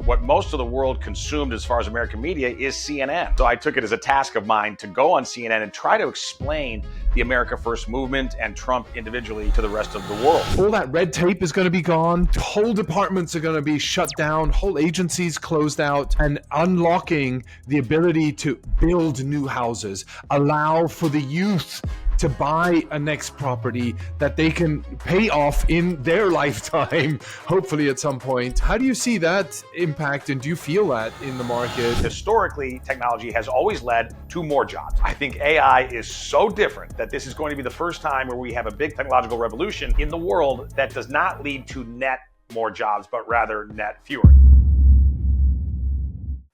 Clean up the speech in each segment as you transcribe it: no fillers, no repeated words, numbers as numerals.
what most of the world consumed as far as American media is CNN. So I took it as a task of mine to go on CNN and try to explain the America First movement and Trump individually to the rest of the world. All that red tape is going to be gone. Whole departments are going to be shut down. Whole agencies closed out, and unlocking the ability to build new houses, allow for the youth to buy a next property that they can pay off in their lifetime, hopefully at some point. How do you see that impact, and do you feel that in the market? Historically, technology has always led to more jobs. I think AI is so different that this is going to be the first time where we have a big technological revolution in the world that does not lead to net more jobs, but rather net fewer.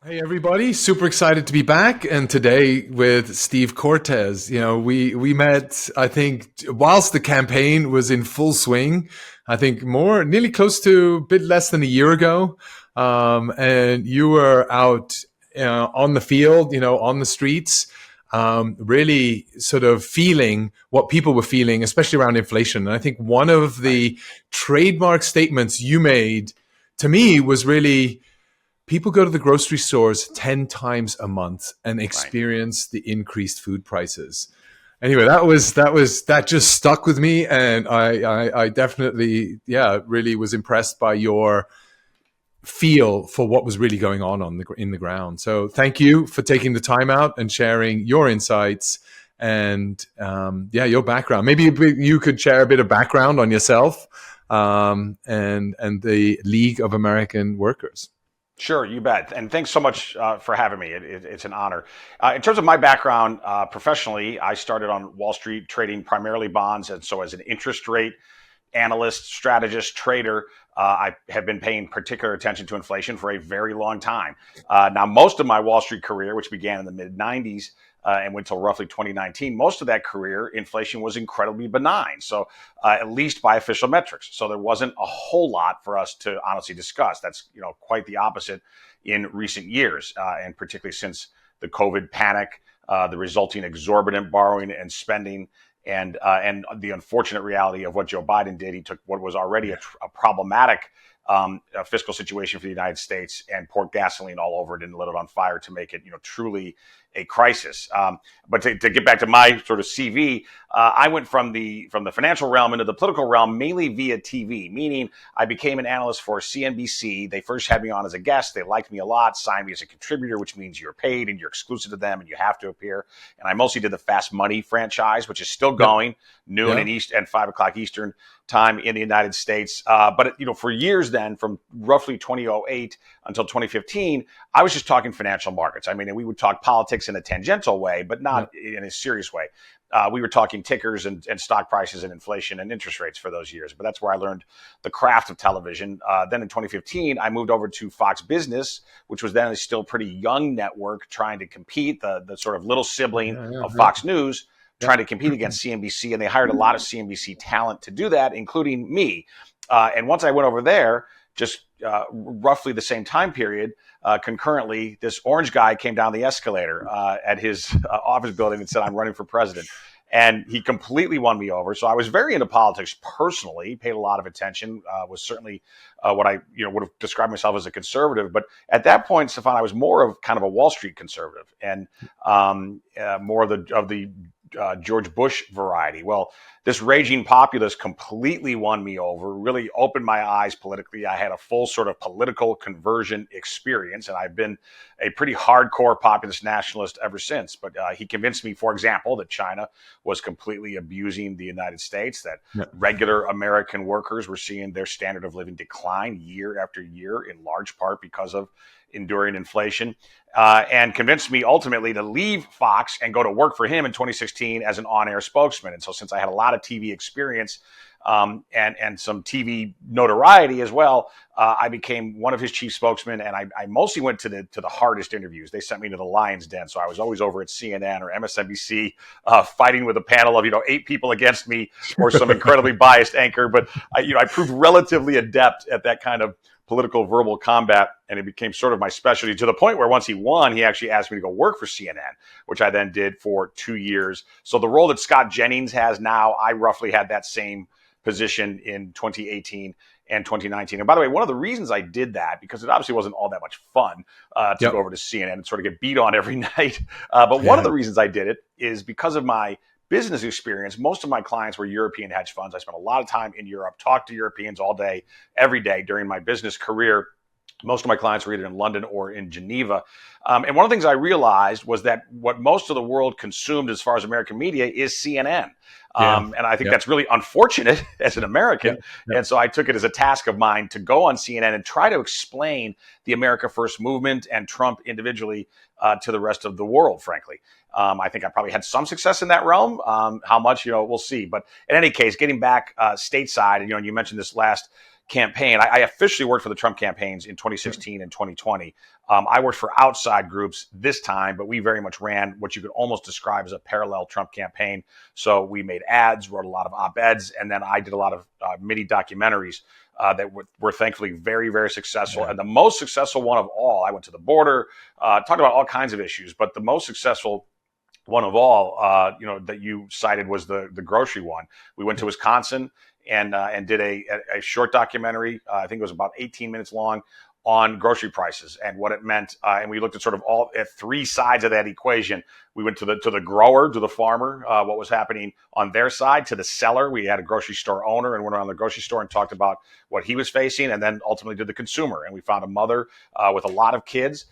Hey everybody, super excited to be back, and today with Steve Cortes. You know, we met, I think, whilst the campaign was in full swing, I think nearly close to a bit less than a year ago. And you were out on the field, on the streets, really sort of feeling what people were feeling, especially around inflation. And I think one of the trademark statements you made to me was really, people go to the grocery stores 10 times a month and experience the increased food prices. Anyway, that just stuck with me, and I definitely, really was impressed by your feel for what was really going on in the ground. So thank you for taking the time out and sharing your insights and your background. Maybe you could share a bit of background on yourself and the League of American Workers. Sure, you bet. And thanks so much for having me. It's an honor. In terms of my background professionally, I started on Wall Street trading primarily bonds. And so as an interest rate analyst, strategist, trader, I have been paying particular attention to inflation for a very long time. Now, most of my Wall Street career, which began in the mid-90s, and went till roughly 2019, most of that career, inflation was incredibly benign. So at least by official metrics. So there wasn't a whole lot for us to honestly discuss. That's quite the opposite in recent years, and particularly since the COVID panic, the resulting exorbitant borrowing and spending, and the unfortunate reality of what Joe Biden did. He took what was already a problematic fiscal situation for the United States and poured gasoline all over it and lit it on fire to make it, truly a crisis. But to get back to my sort of CV, I went from the financial realm into the political realm mainly via TV, meaning I became an analyst for CNBC. They first had me on as a guest. They liked me a lot, signed me as a contributor, which means you're paid and you're exclusive to them and you have to appear. And I mostly did the Fast Money franchise, which is still going, noon and 5 o'clock Eastern time in the United States. But for years then, from roughly 2008 until 2015, I was just talking financial markets. I mean, and we would talk politics in a tangential way, but not in a serious way. We were talking tickers and stock prices and inflation and interest rates for those years. But that's where I learned the craft of television. Then in 2015, I moved over to Fox Business, which was then a still pretty young network trying to compete, the sort of little sibling of Fox News, trying to compete against CNBC. And they hired a lot of CNBC talent to do that, including me. And once I went over there, just roughly the same time period, concurrently, this orange guy came down the escalator at his office building and said, "I'm running for president." And he completely won me over. So I was very into politics personally, paid a lot of attention, was certainly what I would have described myself as a conservative. But at that point, Stefan, I was more of kind of a Wall Street conservative and more of the George Bush variety. Well, this raging populace completely won me over, really opened my eyes politically. I had a full sort of political conversion experience, and I've been a pretty hardcore populist nationalist ever since. But he convinced me, for example, that China was completely abusing the United States, that regular American workers were seeing their standard of living decline year after year, in large part because of enduring inflation, and convinced me ultimately to leave Fox and go to work for him in 2016 as an on-air spokesman. And so since I had a lot of TV experience and some TV notoriety as well, I became one of his chief spokesmen, and I mostly went to the hardest interviews. They sent me to the lion's den, so I was always over at CNN or MSNBC fighting with a panel of 8 people against me or some incredibly biased anchor. But I proved relatively adept at that kind of political verbal combat, and it became sort of my specialty, to the point where once he won, he actually asked me to go work for CNN, which I then did for 2 years. So the role that Scott Jennings has now, I roughly had that same position in 2018. and 2019. And by the way, one of the reasons I did that, because it obviously wasn't all that much fun to go over to CNN and sort of get beat on every night. But one of the reasons I did it is because of my business experience. Most of my clients were European hedge funds. I spent a lot of time in Europe, talked to Europeans all day, every day during my business career. Most of my clients were either in London or in Geneva. And one of the things I realized was that what most of the world consumed as far as American media is CNN. And I think that's really unfortunate as an American. And so I took it as a task of mine to go on CNN and try to explain the America First movement and Trump individually to the rest of the world, frankly. I think I probably had some success in that realm. How much, we'll see. But in any case, getting back stateside, and you mentioned this last campaign. I officially worked for the Trump campaigns in 2016 and 2020. I worked for outside groups this time, but we very much ran what you could almost describe as a parallel Trump campaign. So we made ads, wrote a lot of op-eds, and then I did a lot of mini documentaries that were thankfully very, very successful. And the most successful one of all, I went to the border, talked about all kinds of issues, but the most successful one of all, that you cited was the grocery one. We went to Wisconsin and did a short documentary. I think it was about 18 minutes long on grocery prices and what it meant. And we looked at sort of all at three sides of that equation. We went to the grower, to the farmer, what was happening on their side, to the seller. We had a grocery store owner and went around the grocery store and talked about what he was facing, and then ultimately to the consumer. And we found a mother with a lot of kids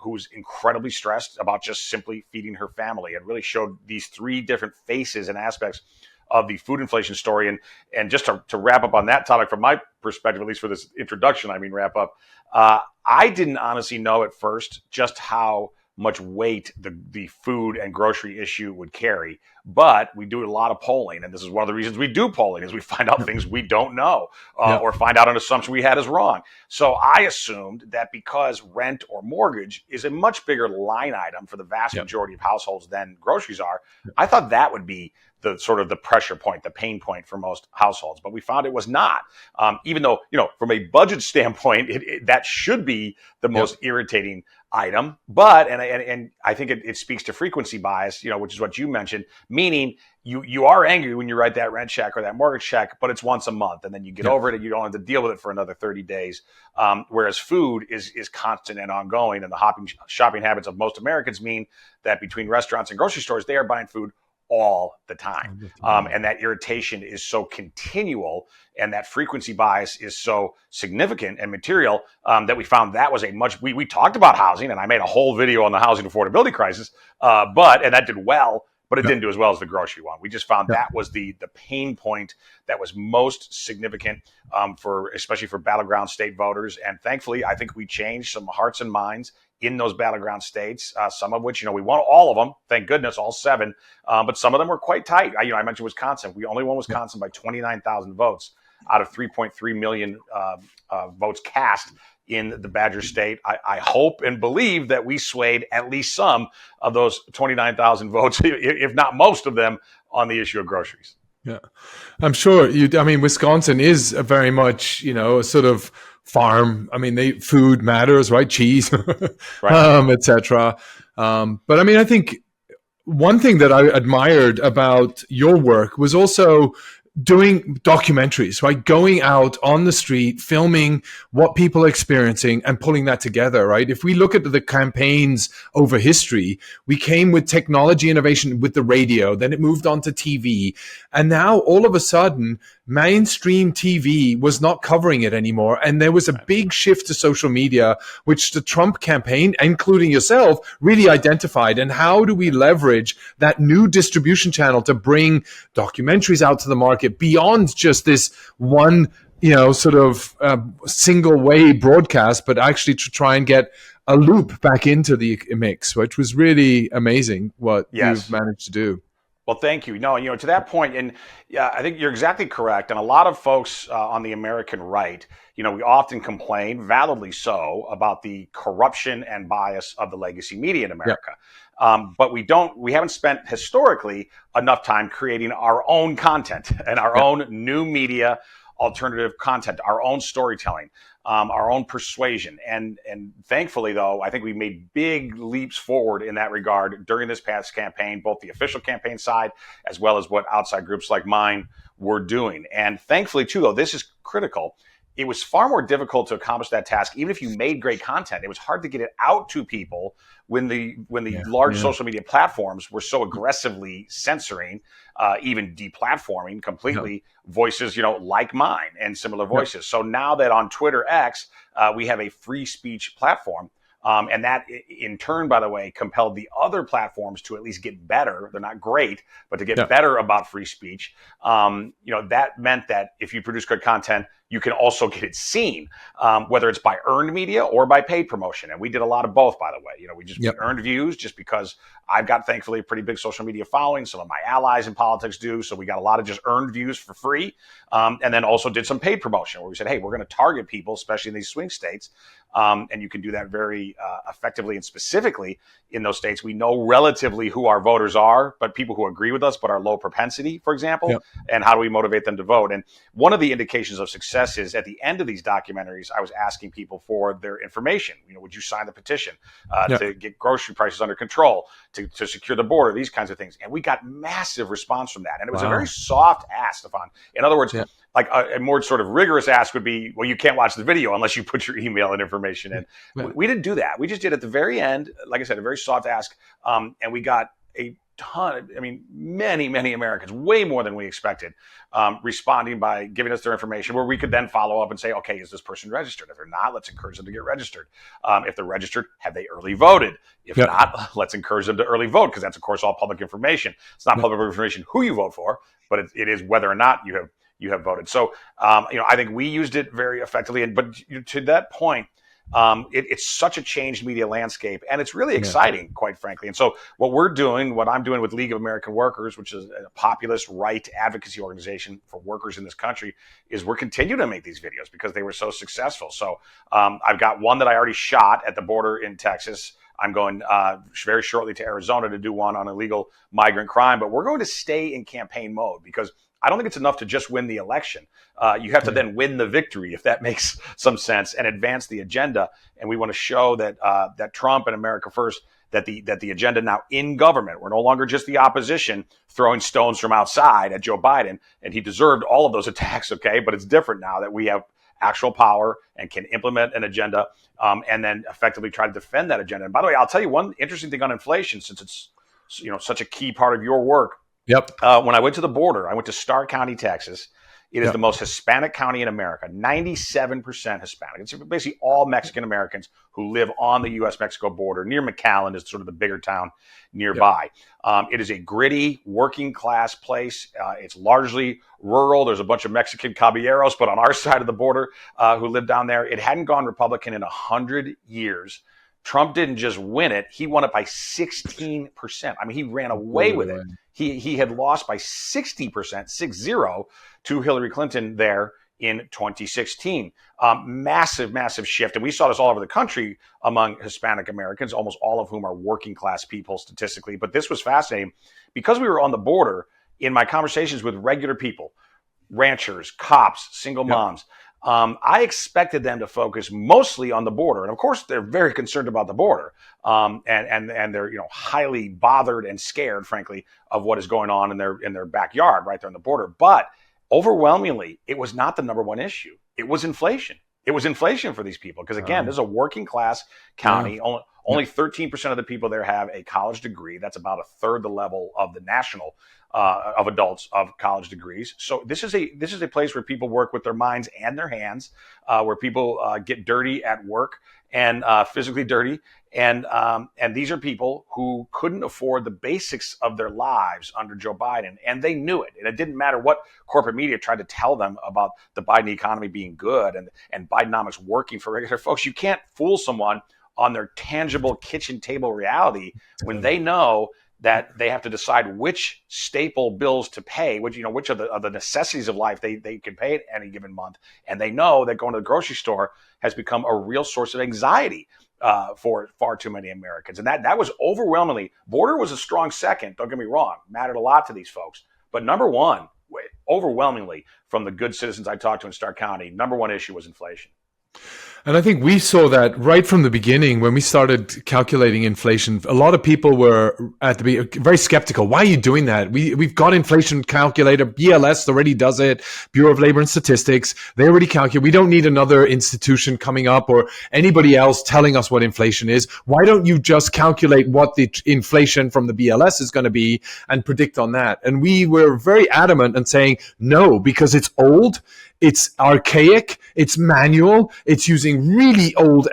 who was incredibly stressed about just simply feeding her family, and really showed these three different faces and aspects of the food inflation story. And just to wrap up on that topic from my perspective, at least for this introduction, wrap up, I didn't honestly know at first just how much weight the food and grocery issue would carry. But we do a lot of polling, and this is one of the reasons we do polling, is we find out things we don't know, or find out an assumption we had is wrong. So I assumed that because rent or mortgage is a much bigger line item for the vast majority of households than groceries are, I thought that would be the sort of the pressure point, the pain point for most households. But we found it was not, even though, from a budget standpoint, that should be the most irritating item. But, and I think it speaks to frequency bias, which is what you mentioned, meaning you are angry when you write that rent check or that mortgage check, but it's once a month, and then you get over it and you don't have to deal with it for another 30 days. Whereas food is constant and ongoing, and the shopping habits of most Americans mean that between restaurants and grocery stores, they are buying food all the time. And that irritation is so continual, and that frequency bias is so significant and material, that we found that was we talked about housing, and I made a whole video on the housing affordability crisis, and that did well, but it didn't do as well as the grocery one. We just found that was the pain point that was most significant, especially for battleground state voters. And thankfully, I think we changed some hearts and minds in those battleground states, some of which, we won all of them, thank goodness, all 7, but some of them were quite tight. I mentioned Wisconsin. We only won Wisconsin by 29,000 votes out of 3.3 million votes cast in the Badger State. I hope and believe that we swayed at least some of those 29,000 votes, if not most of them, on the issue of groceries. Yeah, I'm sure Wisconsin is a very much, a sort of farm. Food matters, right? Cheese, etc. But I think one thing that I admired about your work was also doing documentaries, right? Going out on the street, filming what people are experiencing and pulling that together, right? If we look at the campaigns over history, we came with technology innovation with the radio, then it moved on to TV. And now all of a sudden, mainstream TV was not covering it anymore. And there was a big shift to social media, which the Trump campaign, including yourself, really identified. And how do we leverage that new distribution channel to bring documentaries out to the market beyond just this one, single way broadcast, but actually to try and get a loop back into the mix, which was really amazing what you've managed to do. Well, thank you. No, to that point, and I think you're exactly correct. And a lot of folks on the American right, we often complain, validly so, about the corruption and bias of the legacy media in America. But we haven't spent historically enough time creating our own content and our own new media, alternative content, our own storytelling, our own persuasion. And thankfully, though, I think we made big leaps forward in that regard during this past campaign, both the official campaign side as well as what outside groups like mine were doing. And thankfully, too, though, this is critical. it was far more difficult to accomplish that task. Even if you made great content, it was hard to get it out to people when the large social media platforms were so aggressively censoring, even deplatforming completely voices, like mine and similar voices. So now that on Twitter X, we have a free speech platform. And that in turn, by the way, compelled the other platforms to at least get better. They're not great, but to get better about free speech. That meant that if you produce good content, you can also get it seen, whether it's by earned media or by paid promotion. And we did a lot of both, by the way. We earned views just because I've got, thankfully, a pretty big social media following. Some of my allies in politics do. So we got a lot of just earned views for free. And then also did some paid promotion where we said, hey, we're going to target people, especially in these swing states. And you can do that very effectively and specifically in those states. We know relatively who our voters are, but people who agree with us but are low propensity, for example, and how do we motivate them to vote? And one of the indications of success is at the end of these documentaries, I was asking people for their information. Would you sign the petition to get grocery prices under control, to secure the border, these kinds of things? And we got massive response from that. And it was a very soft ask, Stefan. In other words, like a more sort of rigorous ask would be, well, you can't watch the video unless you put your email and information in. We didn't do that. We just did at the very end, like I said, a very soft ask. And we got a ton, many Americans, way more than we expected, responding by giving us their information, where we could then follow up and say, okay, is this person registered? If they're not, let's encourage them to get registered. If they're registered, have they early voted? If not, let's encourage them to early vote, because that's, of course, all public information. It's not public information who you vote for, but it is whether or not you have voted. So, I think we used it very effectively. But to that point, it's such a changed media landscape, and it's really exciting, quite frankly. And so what I'm doing with League of American Workers, which is a populist right advocacy organization for workers in this country, is we're continuing to make these videos because they were so successful. So I've got one that I already shot at the border in Texas. I'm going very shortly to Arizona to do one on illegal migrant crime, but we're going to stay in campaign mode because I don't think it's enough to just win the election. You have to then win the victory, if that makes some sense, and advance the agenda. And we want to show that that Trump and America First, that the agenda now in government, we're no longer just the opposition throwing stones from outside at Joe Biden, and he deserved all of those attacks, okay? But it's different now that we have actual power and can implement an agenda, and then effectively try to defend that agenda. And by the way, I'll tell you one interesting thing on inflation, since it's such a key part of your work. When I went to the border, I went to Starr County, Texas. It is the most Hispanic county in America, 97% Hispanic. It's basically all Mexican Americans who live on the U.S.-Mexico border. Near McAllen is sort of the bigger town nearby. It is a gritty, working-class place. It's largely rural. There's a bunch of Mexican caballeros, but on our side of the border who live down there. It hadn't gone Republican in 100 years. Trump didn't just win it. He won it by 16%. He ran away with it. He had lost by 60%, 6-0, to Hillary Clinton there in 2016. Massive shift. And we saw this all over the country among Hispanic Americans, almost all of whom are working class people statistically. But this was fascinating because we were on the border. In my conversations with regular people, ranchers, cops, single moms, I expected them to focus mostly on the border. And of course, they're very concerned about the border. And they're, highly bothered and scared, frankly, of what is going on in their backyard right there on the border. But overwhelmingly, it was not the number one issue. It was inflation. It was inflation for these people. Because again, this is a working class county. Only 13% of the people there have a college degree. That's about a third the level of the national of adults of college degrees. So this is a place where people work with their minds and their hands, where people get dirty at work and physically dirty. And these are people who couldn't afford the basics of their lives under Joe Biden, and they knew it. And it didn't matter what corporate media tried to tell them about the Biden economy being good and Bidenomics working for regular folks. You can't fool someone on their tangible kitchen table reality when they know that they have to decide which staple bills to pay, which of the necessities of life they can pay at any given month. And they know that going to the grocery store has become a real source of anxiety for far too many Americans. And that was overwhelmingly, border was a strong second, don't get me wrong, mattered a lot to these folks. But number one, overwhelmingly, from the good citizens I talked to in Starr County, number one issue was inflation. And I think we saw that right from the beginning when we started calculating inflation. A lot of people were at the very skeptical. Why are you doing that? We've got inflation calculator. BLS already does it. Bureau of Labor and Statistics. They already calculate. We don't need another institution coming up or anybody else telling us what inflation is. Why don't you just calculate what the inflation from the BLS is going to be and predict on that? And we were very adamant and saying no, because it's old. It's archaic, it's manual, it's using really old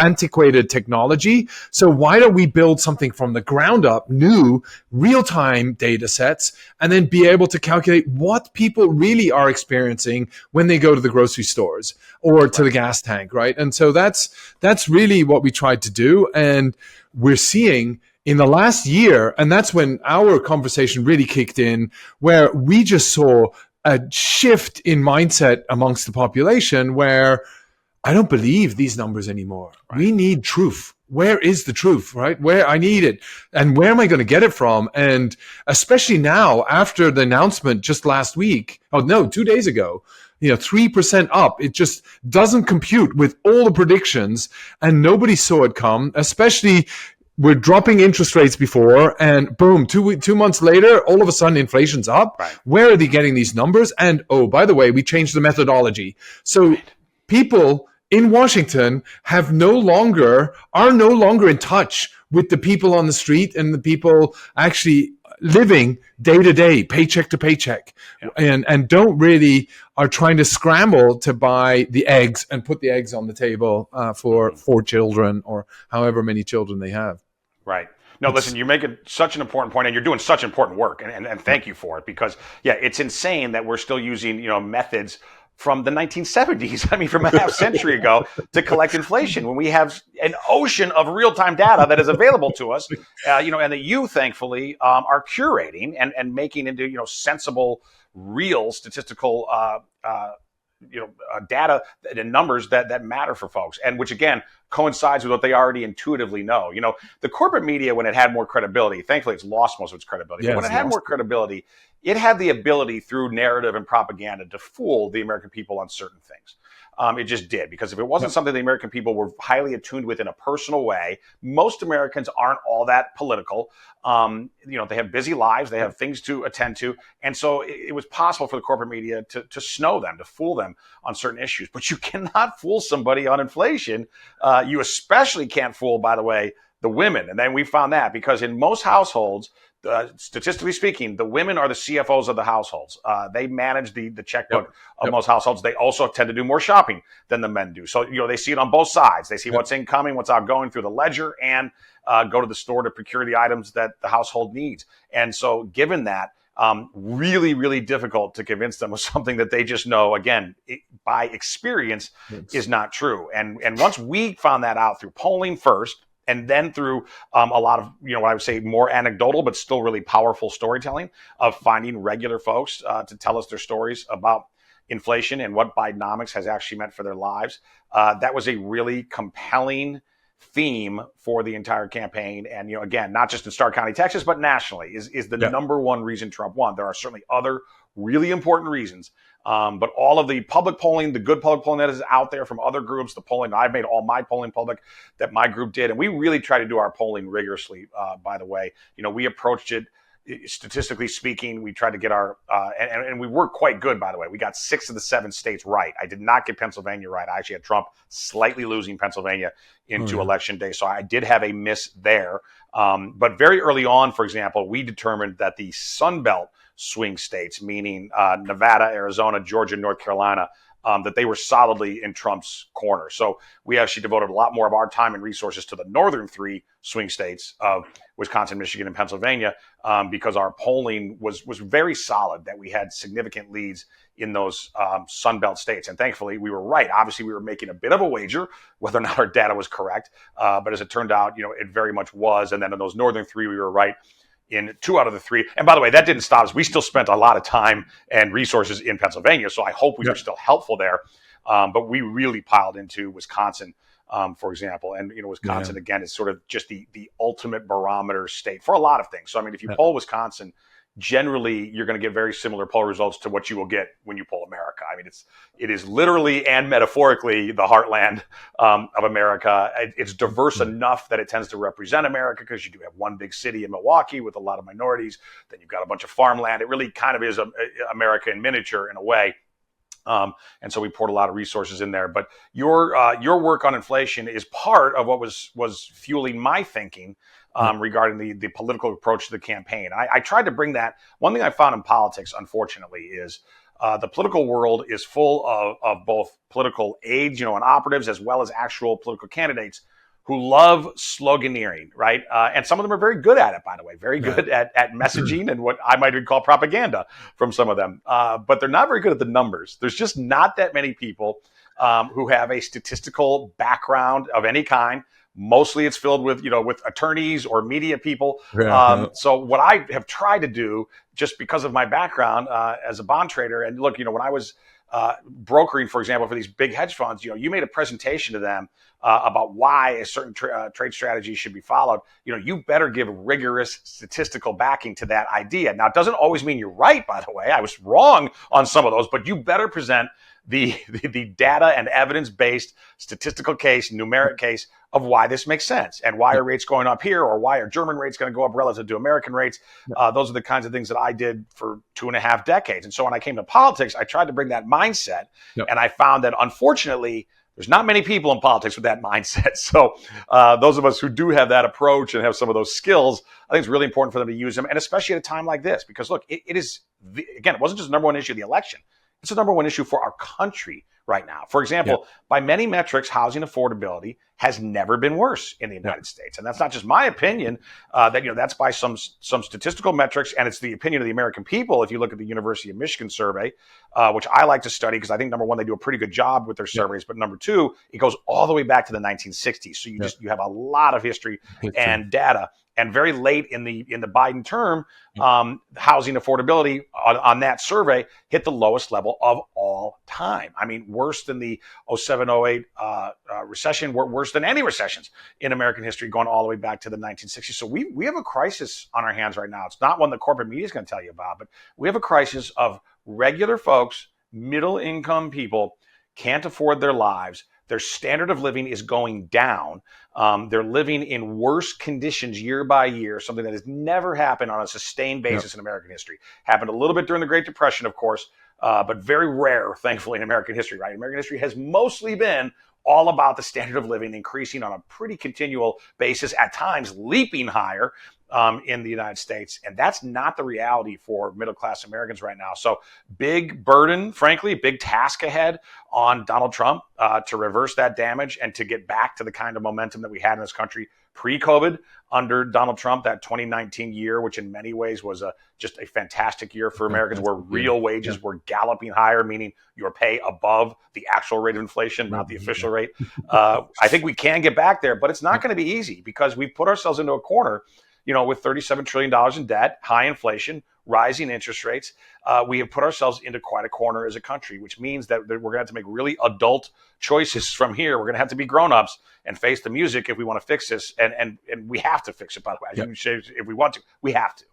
antiquated technology. So why don't we build something from the ground up, new real-time data sets, and then be able to calculate what people really are experiencing when they go to the grocery stores or to the gas tank, right? And so that's really what we tried to do. And we're seeing in the last year, and that's when our conversation really kicked in, where we just saw a shift in mindset amongst the population where I don't believe these numbers anymore. Right. We need truth. Where is the truth, right? Where I need it. And where am I going to get it from? And especially now, after the announcement just last week, 2 days ago, 3% up. It just doesn't compute with all the predictions, and nobody saw it come, especially we're dropping interest rates before, and boom, 2 months later, all of a sudden inflation's up. Right. Where are they getting these numbers? And by the way, we changed the methodology. So people in Washington are no longer in touch with the people on the street and the people actually living day to day, paycheck to paycheck, and don't really are trying to scramble to buy the eggs and put the eggs on the table for 4 children or however many children they have. Right. No, listen, you're making such an important point, and you're doing such important work, and thank you for it, because it's insane that we're still using methods from the 1970s, I mean, from a half century ago, to collect inflation when we have an ocean of real-time data that is available to us, and that you, thankfully, are curating and making into, sensible, real statistical, data and numbers that matter for folks, and which, again, coincides with what they already intuitively know. The corporate media, when it had more credibility, thankfully it's lost most of its credibility, but when it had more credibility, it had the ability through narrative and propaganda to fool the American people on certain things. It just did, because if it wasn't something the American people were highly attuned with in a personal way, most Americans aren't all that political. They have busy lives, they have things to attend to. And so it was possible for the corporate media to snow them, to fool them on certain issues. But you cannot fool somebody on inflation. You especially can't fool, by the way, the women. And then we found that because in most households, statistically speaking, the women are the CFOs of the households. They manage the checkbook of most households. They also tend to do more shopping than the men do. So, they see it on both sides. They see what's incoming, what's outgoing through the ledger, and go to the store to procure the items that the household needs. And so given that, really, really difficult to convince them of something that they just know, again, by experience is not true. And once we found that out through polling first, and then through a lot of, what I would say more anecdotal, but still really powerful storytelling of finding regular folks to tell us their stories about inflation and what Bidenomics has actually meant for their lives. That was a really compelling theme for the entire campaign. And, again, not just in Stark County, Texas, but nationally is the number one reason Trump won. There are certainly other really important reasons. But all of the public polling, the good public polling that is out there from other groups, the polling, I've made all my polling public that my group did. And we really try to do our polling rigorously, by the way. We approached it, statistically speaking, we tried to get our, and we were quite good, by the way. We got 6 of the 7 states right. I did not get Pennsylvania right. I actually had Trump slightly losing Pennsylvania into election day. So I did have a miss there. But very early on, for example, we determined that the Sun Belt swing states, meaning Nevada, Arizona, Georgia, North Carolina, that they were solidly in Trump's corner. So we actually devoted a lot more of our time and resources to the northern 3 swing states of Wisconsin, Michigan, and Pennsylvania, because our polling was very solid, that we had significant leads in those Sun Belt states. And thankfully, we were right. Obviously, we were making a bit of a wager whether or not our data was correct. But as it turned out, it very much was. And then in those northern 3, we were right in 2 out of the 3. And by the way, that didn't stop us. We still spent a lot of time and resources in Pennsylvania. So I hope we were still helpful there. But we really piled into Wisconsin, for example. And, Wisconsin, again, is sort of just the ultimate barometer state for a lot of things. So, I mean, if you poll Wisconsin, generally you're going to get very similar poll results to what you will get when you poll America. I mean, it is literally and metaphorically the heartland of America. It's diverse enough that it tends to represent America, because you do have one big city in Milwaukee with a lot of minorities. Then you've got a bunch of farmland. It really kind of is America in miniature in a way. And so we poured a lot of resources in there. But your work on inflation is part of what was fueling my thinking regarding the political approach to the campaign. I tried to bring that. One thing I found in politics, unfortunately, is the political world is full of both political aides, and operatives, as well as actual political candidates who love sloganeering, right? And some of them are very good at it, by the way, very good at messaging and what I might call propaganda from some of them. But they're not very good at the numbers. There's just not that many people who have a statistical background of any kind. Mostly it's filled with, with attorneys or media people. So what I have tried to do, just because of my background as a bond trader, and look, when I was brokering, for example, for these big hedge funds, you made a presentation to them about why a certain trade strategy should be followed. You better give rigorous statistical backing to that idea. Now, it doesn't always mean you're right, by the way. I was wrong on some of those, but you better present the data and evidence-based statistical case, numeric case of why this makes sense, and why are rates going up here, or why are German rates going to go up relative to American rates. Those are the kinds of things that I did for 2.5 decades. And so when I came to politics, I tried to bring that mindset, and I found that, unfortunately, there's not many people in politics with that mindset. So those of us who do have that approach and have some of those skills, I think it's really important for them to use them, and especially at a time like this, because look, it is, again, it wasn't just the number one issue of the election. It's the number one issue for our country right now. For example, by many metrics, housing affordability has never been worse in the United States. And that's not just my opinion, that's by some statistical metrics, and it's the opinion of the American people. If you look at the University of Michigan survey, which I like to study, because I think, number one, they do a pretty good job with their surveys, but number two, it goes all the way back to the 1960s. So you have a lot of history and data. And very late in the Biden term, housing affordability on that survey hit the lowest level of all time. I mean, worse than the 07-08 recession, worse than any recessions in American history, going all the way back to the 1960s. So we have a crisis on our hands right now. It's not one the corporate media is going to tell you about, but we have a crisis of regular folks, middle income people, can't afford their lives. Their standard of living is going down. They're living in worse conditions year by year, something that has never happened on a sustained basis in American history. Happened a little bit during the Great Depression, of course, but very rare, thankfully, in American history, right? American history has mostly been all about the standard of living increasing on a pretty continual basis, at times leaping higher in the United States. And that's not the reality for middle-class Americans right now. So big burden, frankly, big task ahead on Donald Trump to reverse that damage and to get back to the kind of momentum that we had in this country pre-COVID under Donald Trump, that 2019 year, which in many ways was just a fantastic year for Americans, where real wages were galloping higher, meaning your pay above the actual rate of inflation, not the official rate. I think we can get back there, but it's not going to be easy, because we've put ourselves into a corner, with $37 trillion in debt, high inflation, rising interest rates. We have put ourselves into quite a corner as a country, which means that we're going to have to make really adult choices from here. We're going to have to be grown-ups and face the music if we want to fix this. And we have to fix it, by the way. If we want to, we have to.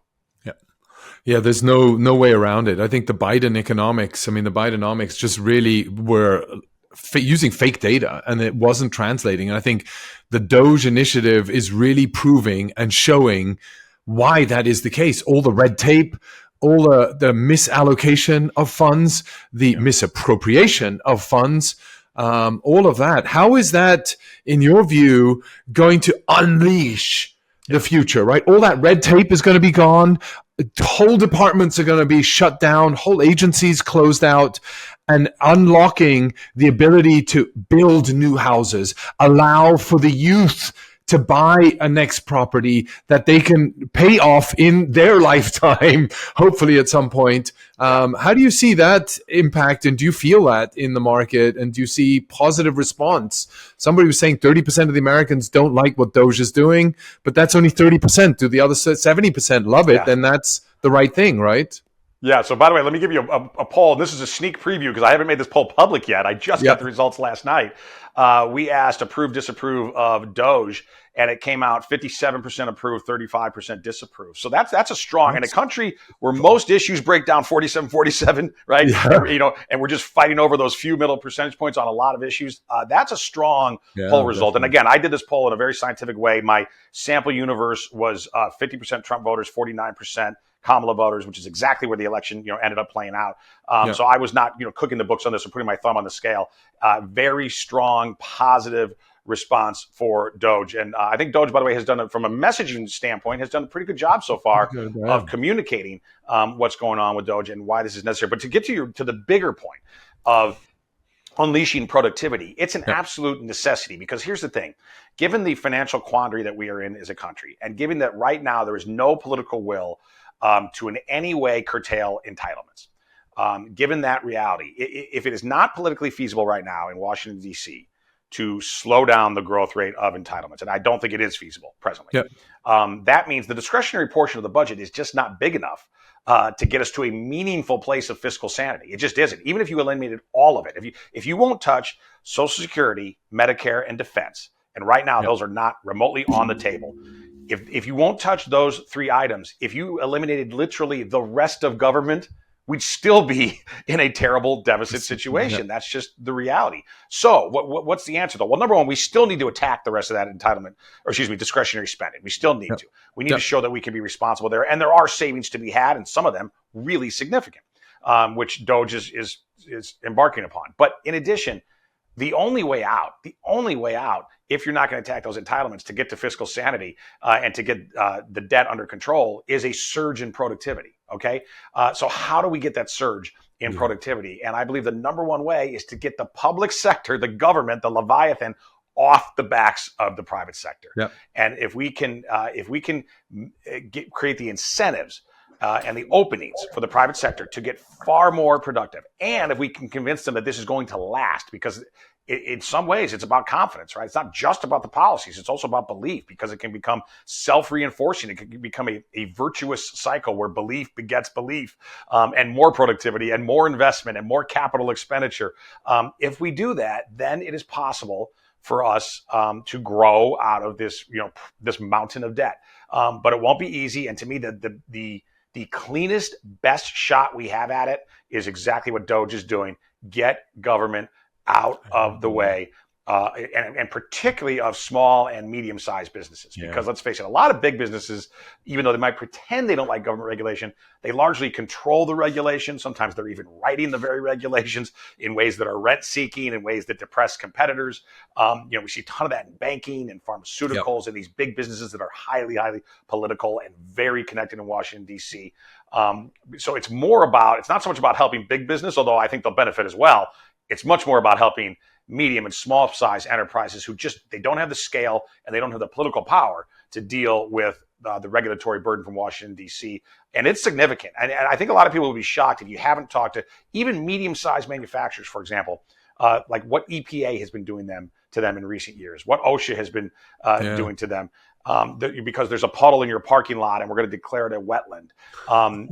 Yeah, there's no way around it. I think the Bidenomics just really were using fake data, and it wasn't translating. And I think the Doge initiative is really proving and showing why that is the case. All the red tape, all the misallocation of funds, the misappropriation of funds, all of that. How is that, in your view, going to unleash the future, right? All that red tape is going to be gone. Whole departments are going to be shut down, whole agencies closed out, and unlocking the ability to build new houses, allow for the youth to buy a next property that they can pay off in their lifetime, hopefully at some point. How do you see that impact, and do you feel that in the market, and do you see positive response? Somebody was saying 30% of the Americans don't like what Doge is doing, but that's only 30%. Do the other 70% love it? Then that's the right thing, right? Yeah. So by the way, let me give you a poll. This is a sneak preview because I haven't made this poll public yet. I just got the results last night. We asked approve, disapprove of Doge, and it came out 57% approve, 35% disapprove. So that's a strong, in a country where most issues break down 47-47, right? Yeah. And we're just fighting over those few middle percentage points on a lot of issues. That's a strong poll result. Definitely. And again, I did this poll in a very scientific way. My sample universe was 50% Trump voters, 49% Kamala voters, which is exactly where the election, ended up playing out. So I was not, cooking the books on this or putting my thumb on the scale. Very strong, positive response for Doge. And I think Doge, by the way, has done it from a messaging standpoint, has done a pretty good job so far of communicating what's going on with Doge and why this is necessary. But to get to the bigger point of unleashing productivity, it's an absolute necessity, because here's the thing. Given the financial quandary that we are in as a country, and given that right now there is no political will to in any way curtail entitlements. Given that reality, if it is not politically feasible right now in Washington, D.C., to slow down the growth rate of entitlements, and I don't think it is feasible presently, that means the discretionary portion of the budget is just not big enough to get us to a meaningful place of fiscal sanity. It just isn't. Even if you eliminated all of it, if you won't touch Social Security, Medicare, and defense, and right now those are not remotely on the table. If you won't touch those three items, if you eliminated literally the rest of government, we'd still be in a terrible deficit situation. That's just the reality. So what's the answer, though? Well, number one, we still need to attack the rest of that discretionary spending. We still need to. We need to show that we can be responsible there. And there are savings to be had, and some of them really significant, which Doge is embarking upon. But in addition, the only way out, if you're not going to attack those entitlements to get to fiscal sanity and to get the debt under control, is a surge in productivity. Okay. So how do we get that surge in productivity? And I believe the number one way is to get the public sector, the government, the Leviathan, off the backs of the private sector. And if we can create the incentives and the openings for the private sector to get far more productive, and if we can convince them that this is going to last, because in some ways it's about confidence, right? It's not just about the policies. It's also about belief, because it can become self-reinforcing. It can become a virtuous cycle where belief begets belief, and more productivity and more investment and more capital expenditure. If we do that, then it is possible for us to grow out of this, this mountain of debt. But it won't be easy. And to me, the cleanest, best shot we have at it is exactly what Doge is doing. Get government out of the way, and particularly of small and medium-sized businesses. Because let's face it, a lot of big businesses, even though they might pretend they don't like government regulation, they largely control the regulation. Sometimes they're even writing the very regulations in ways that are rent-seeking, in ways that depress competitors. We see a ton of that in banking and pharmaceuticals and these big businesses that are highly, highly political and very connected in Washington, D.C. So it's not so much about helping big business, although I think they'll benefit as well. It's much more about helping medium and small size enterprises who they don't have the scale and they don't have the political power to deal with the regulatory burden from Washington, D.C. And it's significant. And I think a lot of people will be shocked if you haven't talked to even medium-sized manufacturers, for example, like what EPA has been doing to them in recent years, what OSHA has been doing to them. Because there's a puddle in your parking lot and we're going to declare it a wetland.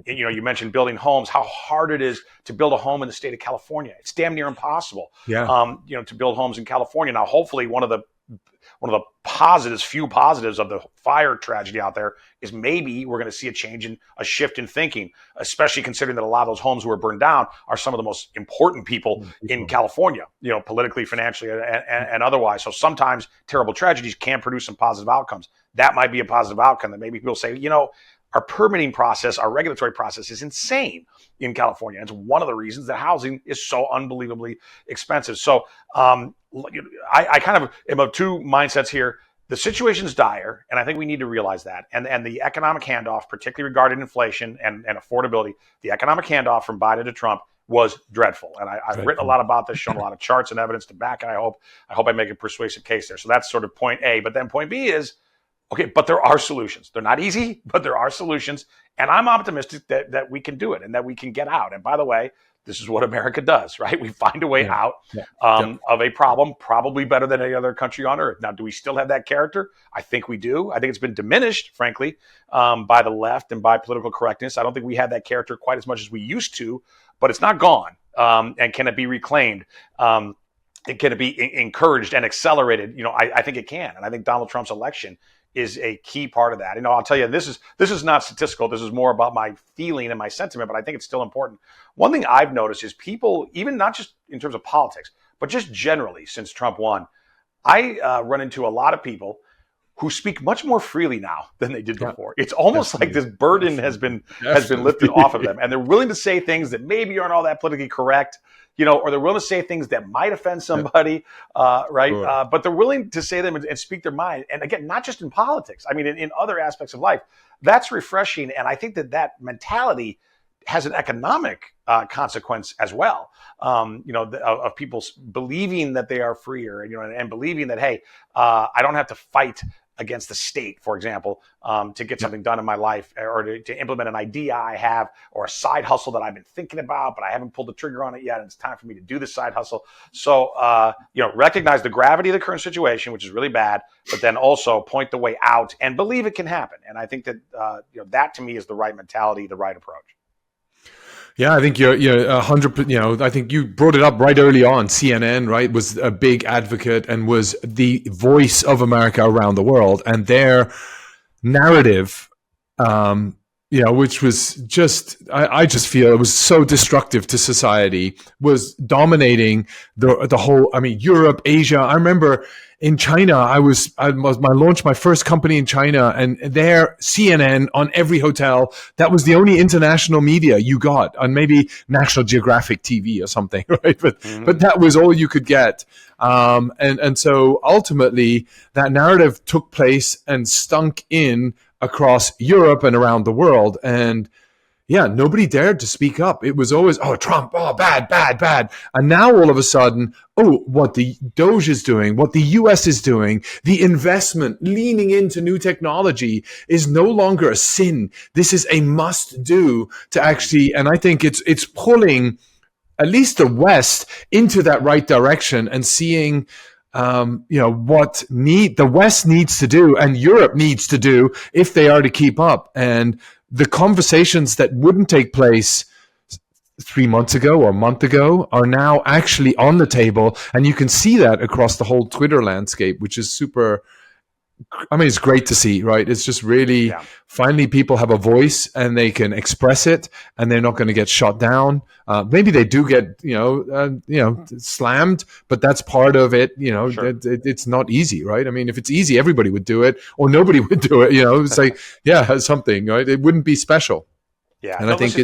You mentioned building homes, how hard it is to build a home in the state of California. It's damn near impossible, to build homes in California. Now, hopefully one of the few positives of the fire tragedy out there is maybe we're going to see a shift in thinking, especially considering that a lot of those homes who were burned down are some of the most important people in California, politically, financially, and otherwise. So sometimes terrible tragedies can produce some positive outcomes. That might be a positive outcome that maybe people say, our permitting process, our regulatory process is insane in California. It's one of the reasons that housing is so unbelievably expensive. So I kind of am of two mindsets here. The situation's dire, and I think we need to realize that. And the economic handoff, particularly regarding inflation and affordability, the economic handoff from Biden to Trump was dreadful. And I've written a lot about this, shown a lot of charts and evidence to back, and I hope I make a persuasive case there. So that's sort of point A. But then point B is, okay, but there are solutions. They're not easy, but there are solutions. And I'm optimistic that we can do it and that we can get out. And by the way, this is what America does, right? We find a way Yeah. out Yeah. Yeah. of a problem, probably better than any other country on earth. Now, do we still have that character? I think we do. I think it's been diminished, frankly, by the left and by political correctness. I don't think we have that character quite as much as we used to, but it's not gone. And can it be reclaimed? And can it be encouraged and accelerated? I think it can. And I think Donald Trump's election is a key part of that. I'll tell you, this is not statistical. This is more about my feeling and my sentiment, but I think it's still important. One thing I've noticed is people, even not just in terms of politics, but just generally since Trump won, I run into a lot of people who speak much more freely now than they did before. It's almost like this burden has been lifted off of them, and they're willing to say things that maybe aren't all that politically correct, or they're willing to say things that might offend somebody, right? Sure. But they're willing to say them and speak their mind. And again, not just in politics. I mean, in other aspects of life, that's refreshing. And I think that mentality has an economic consequence as well. Of people believing that they are freer, and believing that, hey, I don't have to fight against the state, for example, to get something done in my life, or to implement an idea I have, or a side hustle that I've been thinking about, but I haven't pulled the trigger on it yet, and it's time for me to do this side hustle. So, recognize the gravity of the current situation, which is really bad, but then also point the way out and believe it can happen. And I think that, that to me is the right mentality, the right approach. Yeah, I think you're 100%. I think you brought it up right early on. CNN, right, was a big advocate and was the voice of America around the world, and their narrative, which was just, I just feel it was so destructive to society, was dominating the whole. I mean, Europe, Asia. I remember in China, I launched my first company in China, and there CNN on every hotel. That was the only international media you got, on maybe National Geographic TV or something, right? But that was all you could get. And so ultimately that narrative took place and stunk in across Europe and around the world. And yeah, nobody dared to speak up. It was always, oh, Trump, oh, bad, bad, bad. And now all of a sudden, oh, what the Doge is doing, what the US is doing, the investment, leaning into new technology is no longer a sin. This is a must do to actually, and I think it's pulling at least the West into that right direction, and seeing what the West needs to do and Europe needs to do if they are to keep up. And the conversations that wouldn't take place 3 months ago or a month ago are now actually on the table. And you can see that across the whole Twitter landscape, which is super, I mean, it's great to see, right? It's just really, finally people have a voice and they can express it, and they're not going to get shot down. Maybe they do get, slammed, but that's part of it. Sure. It's not easy, right? I mean, if it's easy, everybody would do it, or nobody would do it. It's like, something, right? It wouldn't be special. Yeah. And I think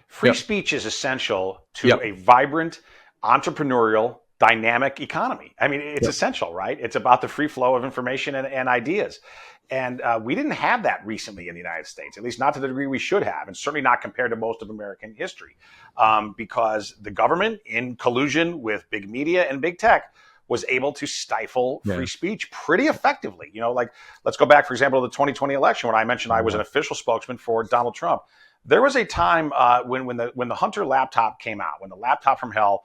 free speech is essential to a vibrant, entrepreneurial, dynamic economy. I mean, it's essential, right? It's about the free flow of information and ideas. And we didn't have that recently in the United States, at least not to the degree we should have, and certainly not compared to most of American history, because the government, in collusion with big media and big tech, was able to stifle free speech pretty effectively. Let's go back, for example, to the 2020 election, when I mentioned I was an official spokesman for Donald Trump. There was a time when the Hunter laptop came out, when the laptop from hell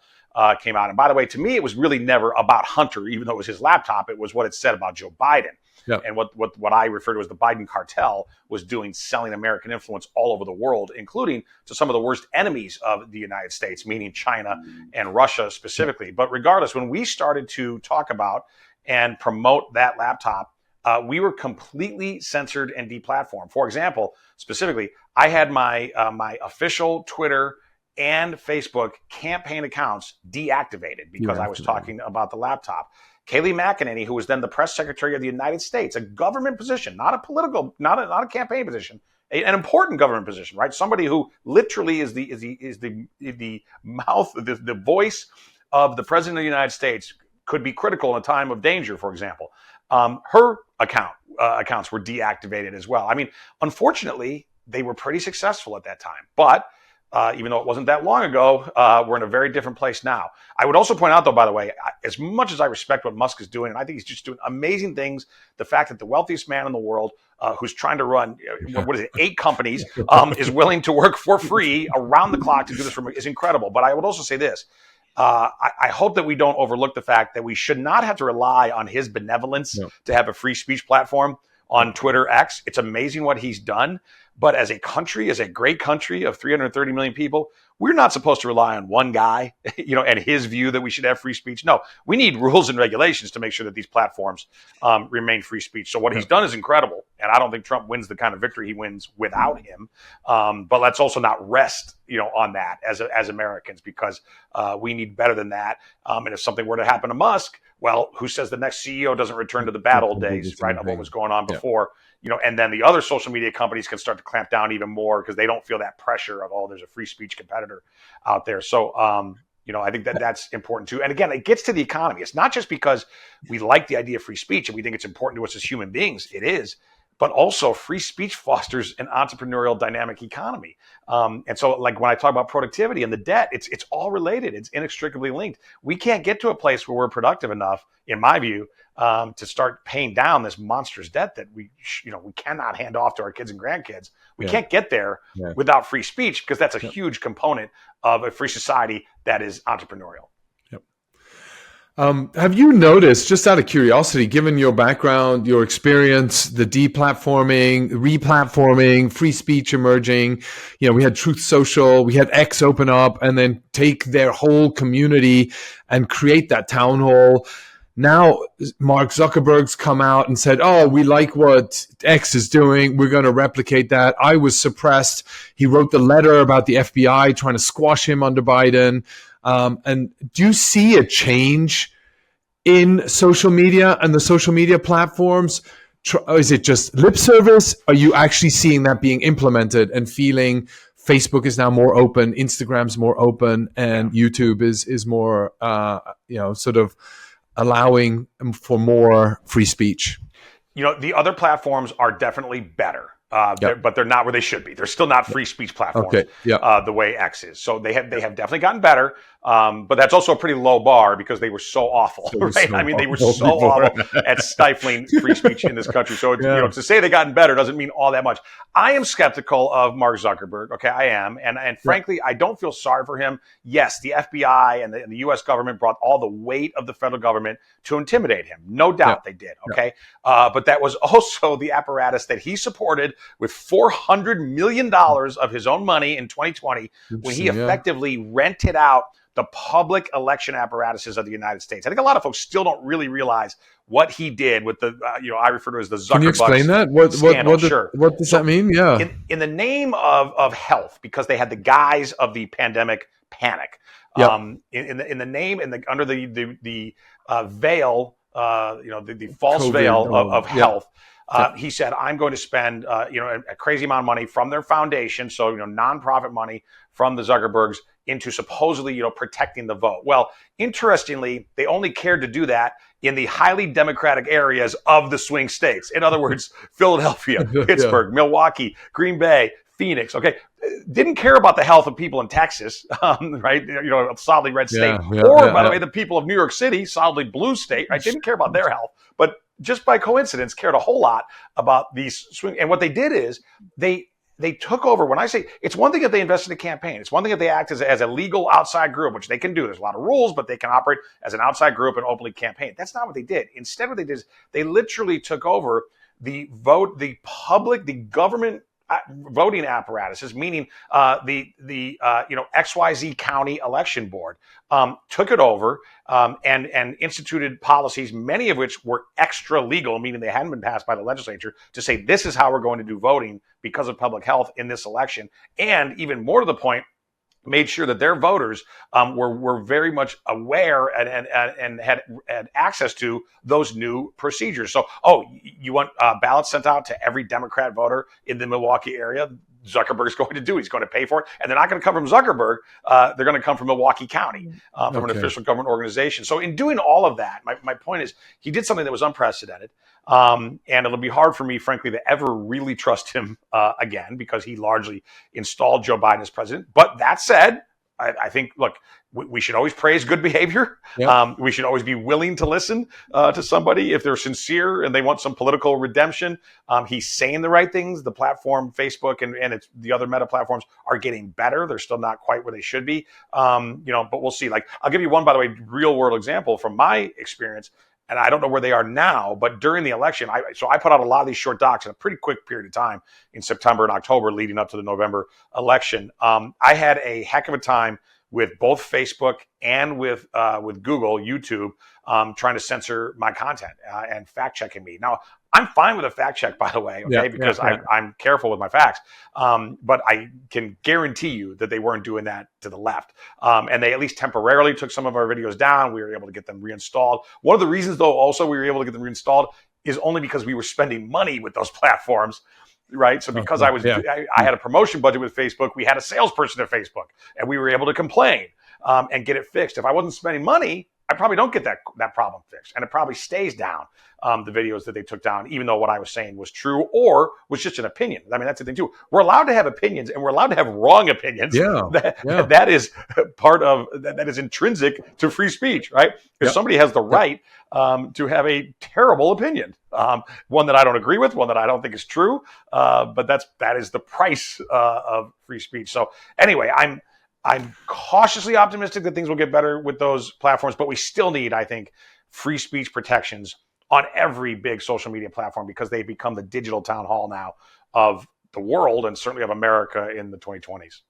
came out. And by the way, to me, it was really never about Hunter, even though it was his laptop. It was what it said about Joe Biden. Yep. And what I refer to as the Biden cartel was doing, selling American influence all over the world, including to some of the worst enemies of the United States, meaning China and Russia specifically. Yep. But regardless, when we started to talk about and promote that laptop, we were completely censored and deplatformed. For example, specifically, I had my official Twitter and Facebook campaign accounts deactivated because I was talking about the laptop. Kayleigh McEnany, who was then the press secretary of the United States, a government position, not a political, not a campaign position, an important government position, right? Somebody who literally is the mouth, the voice of the president of the United States, could be critical in a time of danger, for example. Her accounts were deactivated as well. I mean, unfortunately, they were pretty successful at that time, but even though it wasn't that long ago, we're in a very different place now. I would also point out, though, by the way, as much as I respect what Musk is doing, and I think he's just doing amazing things, the fact that the wealthiest man in the world, who's trying to run, what is it, 8 companies, is willing to work for free around the clock to do this is incredible. But I would also say this. I hope that we don't overlook the fact that we should not have to rely on his benevolence to have a free speech platform on Twitter X. It's amazing what he's done. But as a country, as a great country of 330 million people, we're not supposed to rely on one guy, and his view that we should have free speech. No, we need rules and regulations to make sure that these platforms remain free speech. So what he's done is incredible. And I don't think Trump wins the kind of victory he wins without him. But let's also not rest, on that as Americans, because we need better than that. And if something were to happen to Musk, well, who says the next CEO doesn't return to the bad old days, right, of what was going on before? And then the other social media companies can start to clamp down even more because they don't feel that pressure of, there's a free speech competitor out there. So, I think that's important too. And again, it gets to the economy. It's not just because we like the idea of free speech and we think it's important to us as human beings. It is. But also free speech fosters an entrepreneurial dynamic economy. And so like when I talk about productivity and the debt, it's all related. It's inextricably linked. We can't get to a place where we're productive enough, in my view, to start paying down this monstrous debt that we cannot hand off to our kids and grandkids. We can't get there without free speech, because that's a huge component of a free society that is entrepreneurial. Have you noticed, just out of curiosity, given your background, your experience, the deplatforming, replatforming, free speech emerging, we had Truth Social, we had X open up and then take their whole community and create that town hall. Now, Mark Zuckerberg's come out and said, we like what X is doing. We're going to replicate that. I was suppressed. He wrote the letter about the FBI trying to squash him under Biden. And do you see a change in social media and the social media platforms? Is it just lip service? Are you actually seeing that being implemented and feeling Facebook is now more open, Instagram's more open, and YouTube is more, sort of allowing for more free speech? The other platforms are definitely better. But they're not where they should be. They're still not free speech platforms the way X is. So they have definitely gotten better. But that's also a pretty low bar because they were so awful, right? They were so awful at stifling free speech in this country. So to say they've gotten better doesn't mean all that much. I am skeptical of Mark Zuckerberg. Okay, I am, and frankly, I don't feel sorry for him. Yes, the FBI and the U.S. government brought all the weight of the federal government to intimidate him. No doubt they did. Okay, but that was also the apparatus that he supported with $400 million of his own money in 2020 when he effectively rented out the public election apparatuses of the United States. I think a lot of folks still don't really realize what he did with the, I refer to it as the Zuckerberg. Can you explain that? What does that mean? Yeah. In the name of health, because they had the guise of the pandemic panic. In the name and under the veil, the false COVID veil of health. He said, I'm going to spend, a crazy amount of money from their foundation. So, nonprofit money from the Zuckerbergs into supposedly, protecting the vote. Well, interestingly, they only cared to do that in the highly Democratic areas of the swing states. In other words, Philadelphia, Pittsburgh, Milwaukee, Green Bay, Phoenix. Okay. Didn't care about the health of people in Texas, right? A solidly red state. By the way, the people of New York City, solidly blue state, right? Didn't care about their health, but just by coincidence cared a whole lot about these swing. And what they did is they took over. When I say it's one thing if they invest in a campaign, it's one thing if they act as a legal outside group, which they can do. There's a lot of rules, but they can operate as an outside group and openly campaign. That's not what they did. Instead, what they did is they literally took over the government voting apparatuses, meaning the XYZ County Election Board took it over and instituted policies, many of which were extra legal, meaning they hadn't been passed by the legislature, to say this is how we're going to do voting because of public health in this election. And even more to the point, made sure that their voters were very much aware and had access to those new procedures. So, you want ballots sent out to every Democrat voter in the Milwaukee area? Zuckerberg's going to do. He's going to pay for it. And they're not going to come from Zuckerberg. They're going to come from Milwaukee County, from an official government organization. So in doing all of that, my point is he did something that was unprecedented. And it'll be hard for me, frankly, to ever really trust him again, because he largely installed Joe Biden as president. But that said, I think, look, we should always praise good behavior. Yep. We should always be willing to listen to somebody if they're sincere and they want some political redemption. He's saying the right things. The platform, Facebook, and it's the other meta platforms are getting better. They're still not quite where they should be. But we'll see. Like, I'll give you one, by the way, real world example from my experience. And I don't know where they are now, but during the election, I put out a lot of these short docs in a pretty quick period of time in September and October leading up to the November election. I had a heck of a time with both Facebook and with Google, YouTube, trying to censor my content and fact checking me. Now, I'm fine with a fact check, by the way, okay, because I'm careful with my facts. But I can guarantee you that they weren't doing that to the left. And they at least temporarily took some of our videos down. We were able to get them reinstalled. One of the reasons, though, also we were able to get them reinstalled is only because we were spending money with those platforms. Right. So because I had a promotion budget with Facebook, we had a salesperson at Facebook, and we were able to complain and get it fixed. If I wasn't spending money, I probably don't get that problem fixed, and it probably stays down, the videos that they took down, even though what I was saying was true or was just an opinion. I mean, that's the thing too. We're allowed to have opinions, and we're allowed to have wrong opinions. That is part of that is intrinsic to free speech, right? If somebody has the right to have a terrible opinion, one that I don't agree with, one that I don't think is true, but that is the price of free speech. So anyway, I'm cautiously optimistic that things will get better with those platforms, but we still need, I think, free speech protections on every big social media platform, because they've become the digital town hall now of the world, and certainly of America in the 2020s.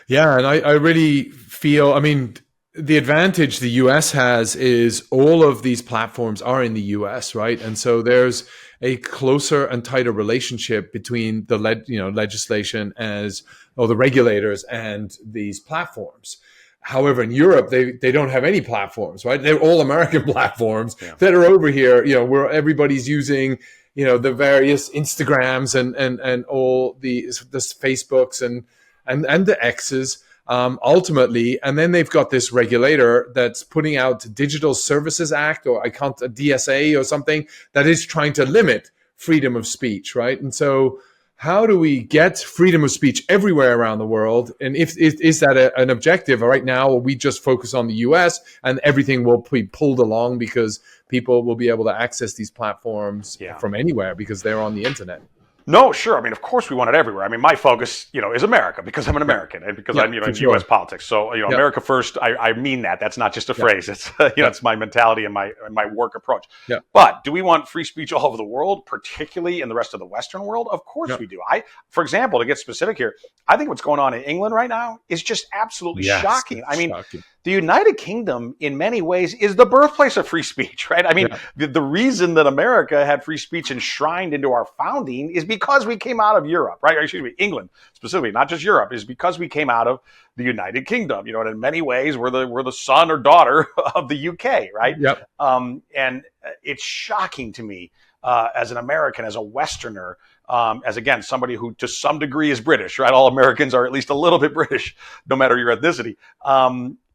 Yeah, and I really feel, I mean, the advantage the US has is all of these platforms are in the US, right? And so there's a closer and tighter relationship between the legislation or the regulators and these platforms. However, in Europe, they don't have any platforms, right? They're all American platforms that are over here, where everybody's using, the various Instagrams and all the Facebooks and the X's. Ultimately, and then they've got this regulator that's putting out Digital Services Act, or a DSA or something, that is trying to limit freedom of speech, right? And so how do we get freedom of speech everywhere around the world? And is that an objective right now, or we just focus on the US and everything will be pulled along because people will be able to access these platforms from anywhere because they're on the internet? No, sure. I mean, of course we want it everywhere. I mean, my focus, is America, because I'm an American, and because I'm, in U.S. politics. So, America first, I mean that. That's not just a phrase. It's, it's my mentality and my work approach. Yeah. But do we want free speech all over the world, particularly in the rest of the Western world? Of course we do. For example, to get specific here, I think what's going on in England right now is just absolutely shocking. I mean, the United Kingdom, in many ways, is the birthplace of free speech, right? I mean, the reason that America had free speech enshrined into our founding is because we came out of Europe, right? Or excuse me, England specifically, not just Europe, is because we came out of the United Kingdom. And in many ways, we're the son or daughter of the UK, right? Yep. And it's shocking to me as an American, as a Westerner, as again, somebody who to some degree is British, right? All Americans are at least a little bit British, no matter your ethnicity.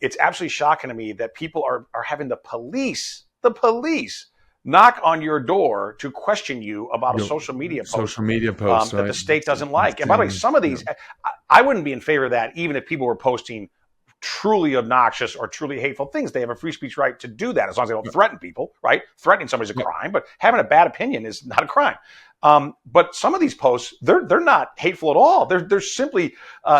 It's absolutely shocking to me that people are having the police knock on your door to question you about a social media post that the state doesn't like. And by the way, some of these, I wouldn't be in favor of that, even if people were posting truly obnoxious or truly hateful things. They have a free speech right to do that, as long as they don't threaten people, right? Threatening somebody's a crime, but having a bad opinion is not a crime. But some of these posts, they're not hateful at all. They're simply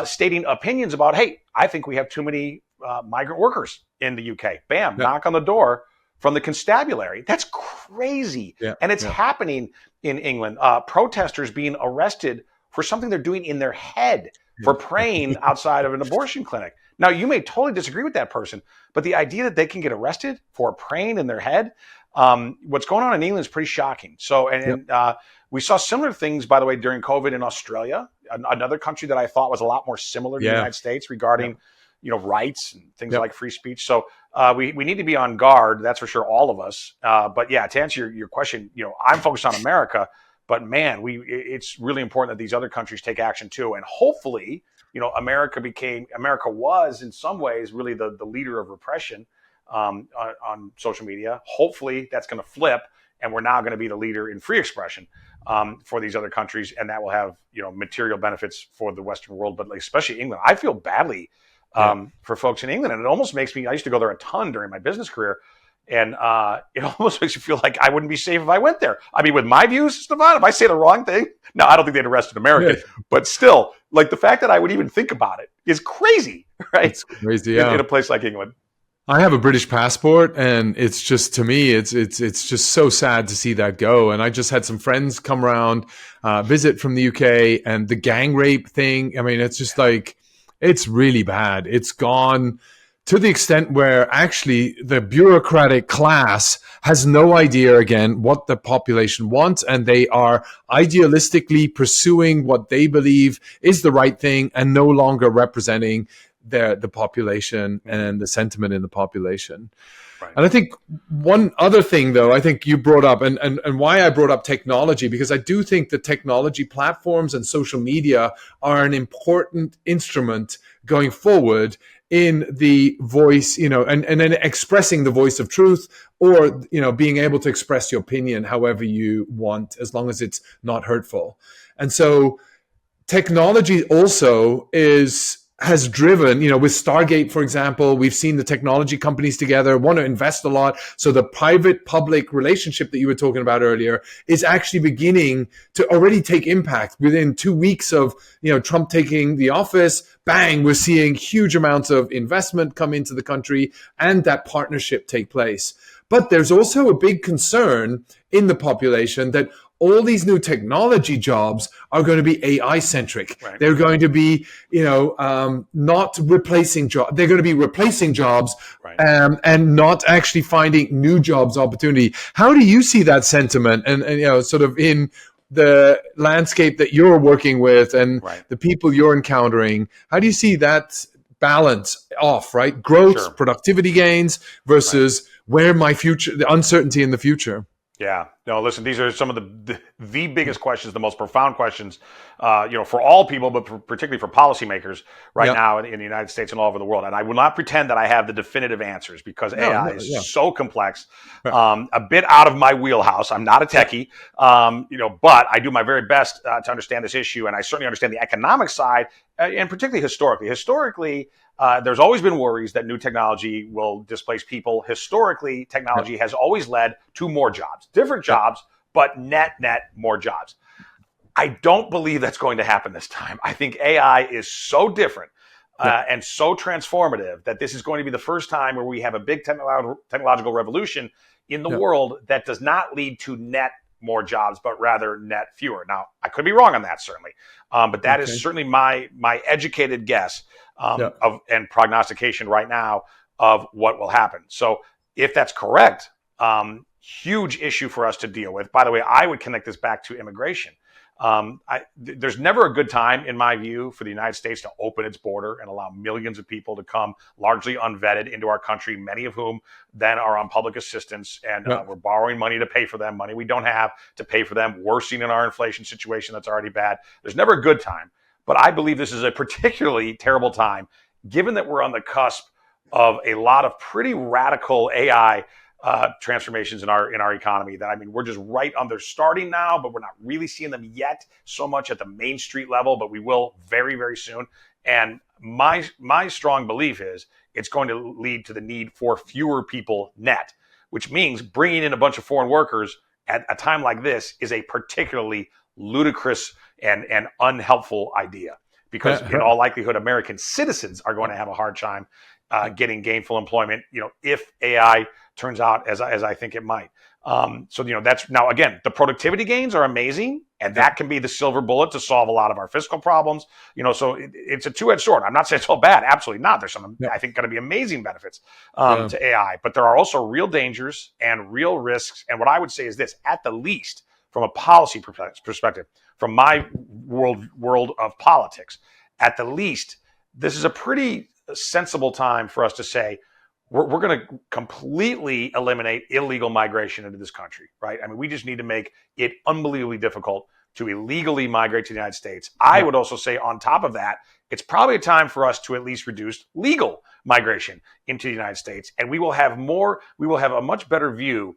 stating opinions about, hey, I think we have too many migrant workers in the UK. Bam, knock on the door from the constabulary. That's crazy. And it's happening in England. Protesters being arrested for something they're doing in their head, for praying outside of an abortion clinic. Now, you may totally disagree with that person, but the idea that they can get arrested for praying in their head, what's going on in England is pretty shocking. So, and we saw similar things, by the way, during COVID in Australia, another country that I thought was a lot more similar to the United States regarding rights and things like free speech. So we need to be on guard. That's for sure, all of us. But to answer your question, I'm focused on America, But man, it's really important that these other countries take action too. And hopefully, America was in some ways really the leader of repression on social media. Hopefully that's going to flip, and we're now going to be the leader in free expression for these other countries, and that will have material benefits for the Western world, but especially England. I feel badly for folks in England, and it almost makes me. I used to go there a ton during my business career, and it almost makes you feel like I wouldn't be safe if I went there. I mean, with my views, Stefan, if I say the wrong thing, no, I don't think they'd arrest an American, but still, like the fact that I would even think about it is crazy, right? It's crazy, yeah. In a place like England. I have a British passport, and it's just, to me, it's just so sad to see that go. And I just had some friends come around, visit from the UK, and the gang rape thing. I mean, it's just like, it's really bad. It's gone to the extent where actually the bureaucratic class has no idea, again, what the population wants, and they are idealistically pursuing what they believe is the right thing and no longer representing the population and the sentiment in the population. Right. And I think one other thing, though, I think you brought up, and why I brought up technology, because I do think the technology platforms and social media are an important instrument going forward in the voice, and then expressing the voice of truth, or, being able to express your opinion however you want, as long as it's not hurtful. And so technology also has driven, with Stargate, for example, we've seen the technology companies together want to invest a lot. So the private-public relationship that you were talking about earlier is actually beginning to already take impact. Within 2 weeks of, Trump taking the office, bang, we're seeing huge amounts of investment come into the country and that partnership take place. But there's also a big concern in the population that all these new technology jobs are going to be AI centric. Right. They're going to be, not replacing jobs. They're going to be replacing jobs, right. And not actually finding new jobs opportunity. How do you see that sentiment and sort of in the landscape that you're working with and right. the people you're encountering? How do you see that balance off, right? Growth, Sure. Productivity gains versus where the uncertainty in the future? Yeah. No, listen, these are some of the biggest questions, the most profound questions, for all people, but particularly for policymakers right now in the United States and all over the world. And I will not pretend that I have the definitive ansers, because AI is so complex, a bit out of my wheelhouse. I'm not a techie, but I do my very best to understand this issue. And I certainly understand the economic side, and particularly historically. Historically, there's always been worries that new technology will displace people. Historically, technology has always led to more jobs, different jobs, but net more jobs. I don't believe that's going to happen this time. I think AI is so different and so transformative that this is going to be the first time where we have a big technological revolution in the world that does not lead to net more jobs, but rather net fewer. Now, I could be wrong on that, certainly, but that is certainly my educated guess of and prognostication right now of what will happen. So if that's correct, huge issue for us to deal with. By the way, I would connect this back to immigration. There's never a good time, in my view, for the United States to open its border and allow millions of people to come largely unvetted into our country, many of whom then are on public assistance, and we're borrowing money to pay for them, money we don't have to pay for them, worsening our inflation situation that's already bad. There's never a good time, but I believe this is a particularly terrible time, given that we're on the cusp of a lot of pretty radical AI transformations in our economy. That, I mean, we're just they're starting now, but we're not really seeing them yet so much at the Main Street level, but we will very, very soon. And my strong belief is it's going to lead to the need for fewer people net, which means bringing in a bunch of foreign workers at a time like this is a particularly ludicrous and unhelpful idea, because in all likelihood, American citizens are going to have a hard time getting gainful employment, if AI turns out as I think it might. So that's, now again, the productivity gains are amazing, and that can be the silver bullet to solve a lot of our fiscal problems. So it's a two-edged sword. I'm not saying it's all bad. Absolutely not. There's some, I think, going to be amazing benefits to AI, but there are also real dangers and real risks. And what I would say is this: at the least, from a policy perspective, from my world of politics, at the least, this is a pretty sensible time for us to say, we're going to completely eliminate illegal migration into this country, right? I mean, we just need to make it unbelievably difficult to illegally migrate to the United States. I would also say on top of that, it's probably a time for us to at least reduce legal migration into the United States. And we will have a much better view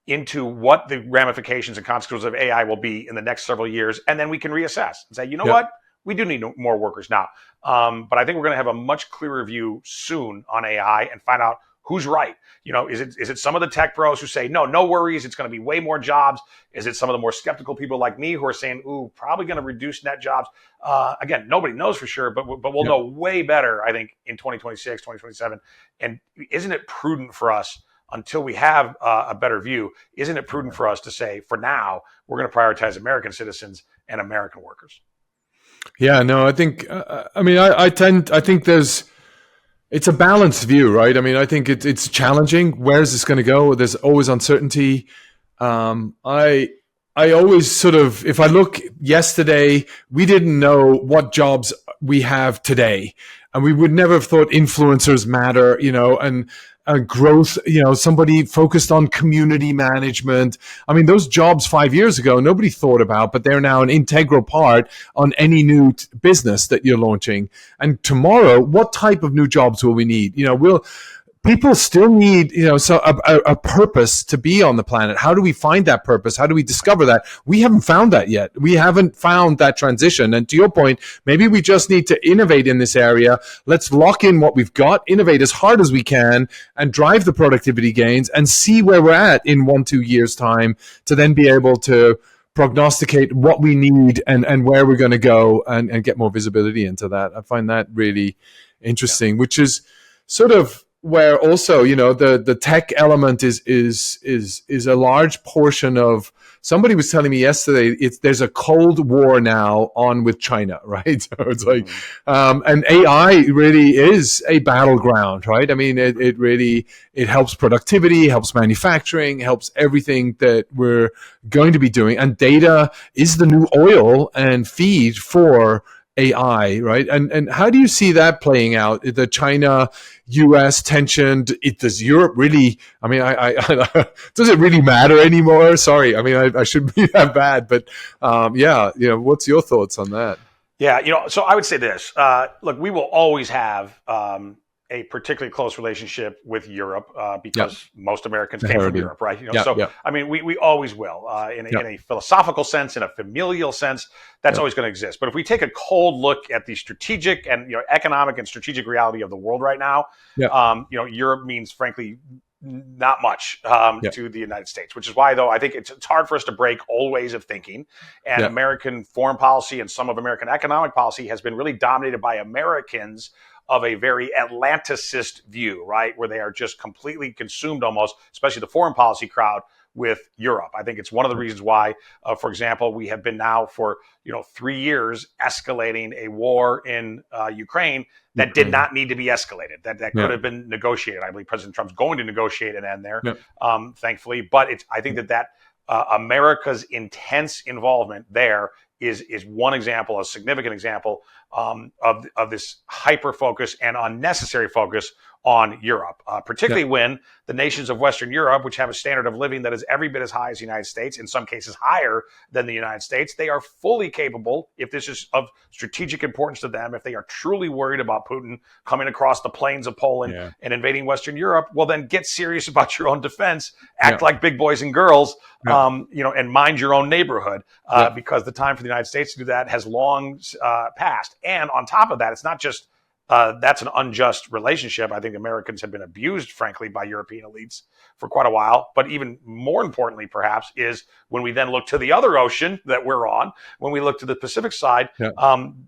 into what the ramifications and consequences of AI will be in the next several years. And then we can reassess and say, you know what? We do need more workers now. But I think we're going to have a much clearer view soon on AI and find out who's right. You know, is it some of the tech pros who say, no worries, it's going to be way more jobs? Is it some of the more skeptical people like me who are saying, ooh, probably going to reduce net jobs? Again, nobody knows for sure, but we'll know way better, I think, in 2026, 2027. And isn't it prudent for us, until we have a better view, isn't it prudent for us to say, for now, we're going to prioritize American citizens and American workers? Yeah, no, I think, I think it's a balanced view, right? I mean, I think it's challenging. Where is this going to go? There's always uncertainty. I always sort of, if I look yesterday, we didn't know what jobs we have today. And we would never have thought influencers matter, and growth, somebody focused on community management. I mean, those jobs 5 years ago, nobody thought about, but they're now an integral part on any new business that you're launching. And tomorrow, what type of new jobs will we need? People still need, a purpose to be on the planet. How do we find that purpose? How do we discover that? We haven't found that yet. We haven't found that transition. And to your point, maybe we just need to innovate in this area. Let's lock in what we've got, innovate as hard as we can, and drive the productivity gains and see where we're at in 1-2 years' time to then be able to prognosticate what we need and where we're going to go and get more visibility into that. I find that really interesting, which is sort of where also, the tech element is a large portion of. Somebody was telling me yesterday, there's a Cold War now on with China, right? So it's like, and AI really is a battleground, right? I mean, it helps productivity, helps manufacturing, helps everything that we're going to be doing. And data is the new oil and feed for AI, right? And how do you see that playing out? The China-US tension, does Europe really, I mean, does it really matter anymore? Sorry, I mean, I shouldn't be that bad, but what's your thoughts on that? Yeah, so I would say this. Look, we will always have a particularly close relationship with Europe because most Americans came from Europe, right? I mean, we always will in a philosophical sense, in a familial sense. That's always going to exist. But if we take a cold look at the strategic and economic and strategic reality of the world right now, Europe means, frankly, not much to the United States, which is why, though, I think it's hard for us to break old ways of thinking. And American foreign policy and some of American economic policy has been really dominated by Americans of a very Atlanticist view, right? Where they are just completely consumed almost, especially the foreign policy crowd, with Europe. I think it's one of the reasons why, for example, we have been now for 3 years escalating a war in Ukraine that did not need to be escalated. That could have been negotiated. I believe President Trump's going to negotiate an end there, thankfully. But I think that America's intense involvement there is one example, a significant example of this hyper focus and unnecessary focus on Europe, particularly when the nations of Western Europe, which have a standard of living that is every bit as high as the United States, in some cases higher than the United States, they are fully capable, if this is of strategic importance to them, if they are truly worried about Putin coming across the plains of Poland and invading Western Europe, well, then get serious about your own defense, act like big boys and girls, and mind your own neighborhood, because the time for the United States to do that has long passed. And on top of that, it's not just that's an unjust relationship. I think Americans have been abused, frankly, by European elites for quite a while. But even more importantly, perhaps, is when we then look to the other ocean that we're on, when we look to the Pacific side,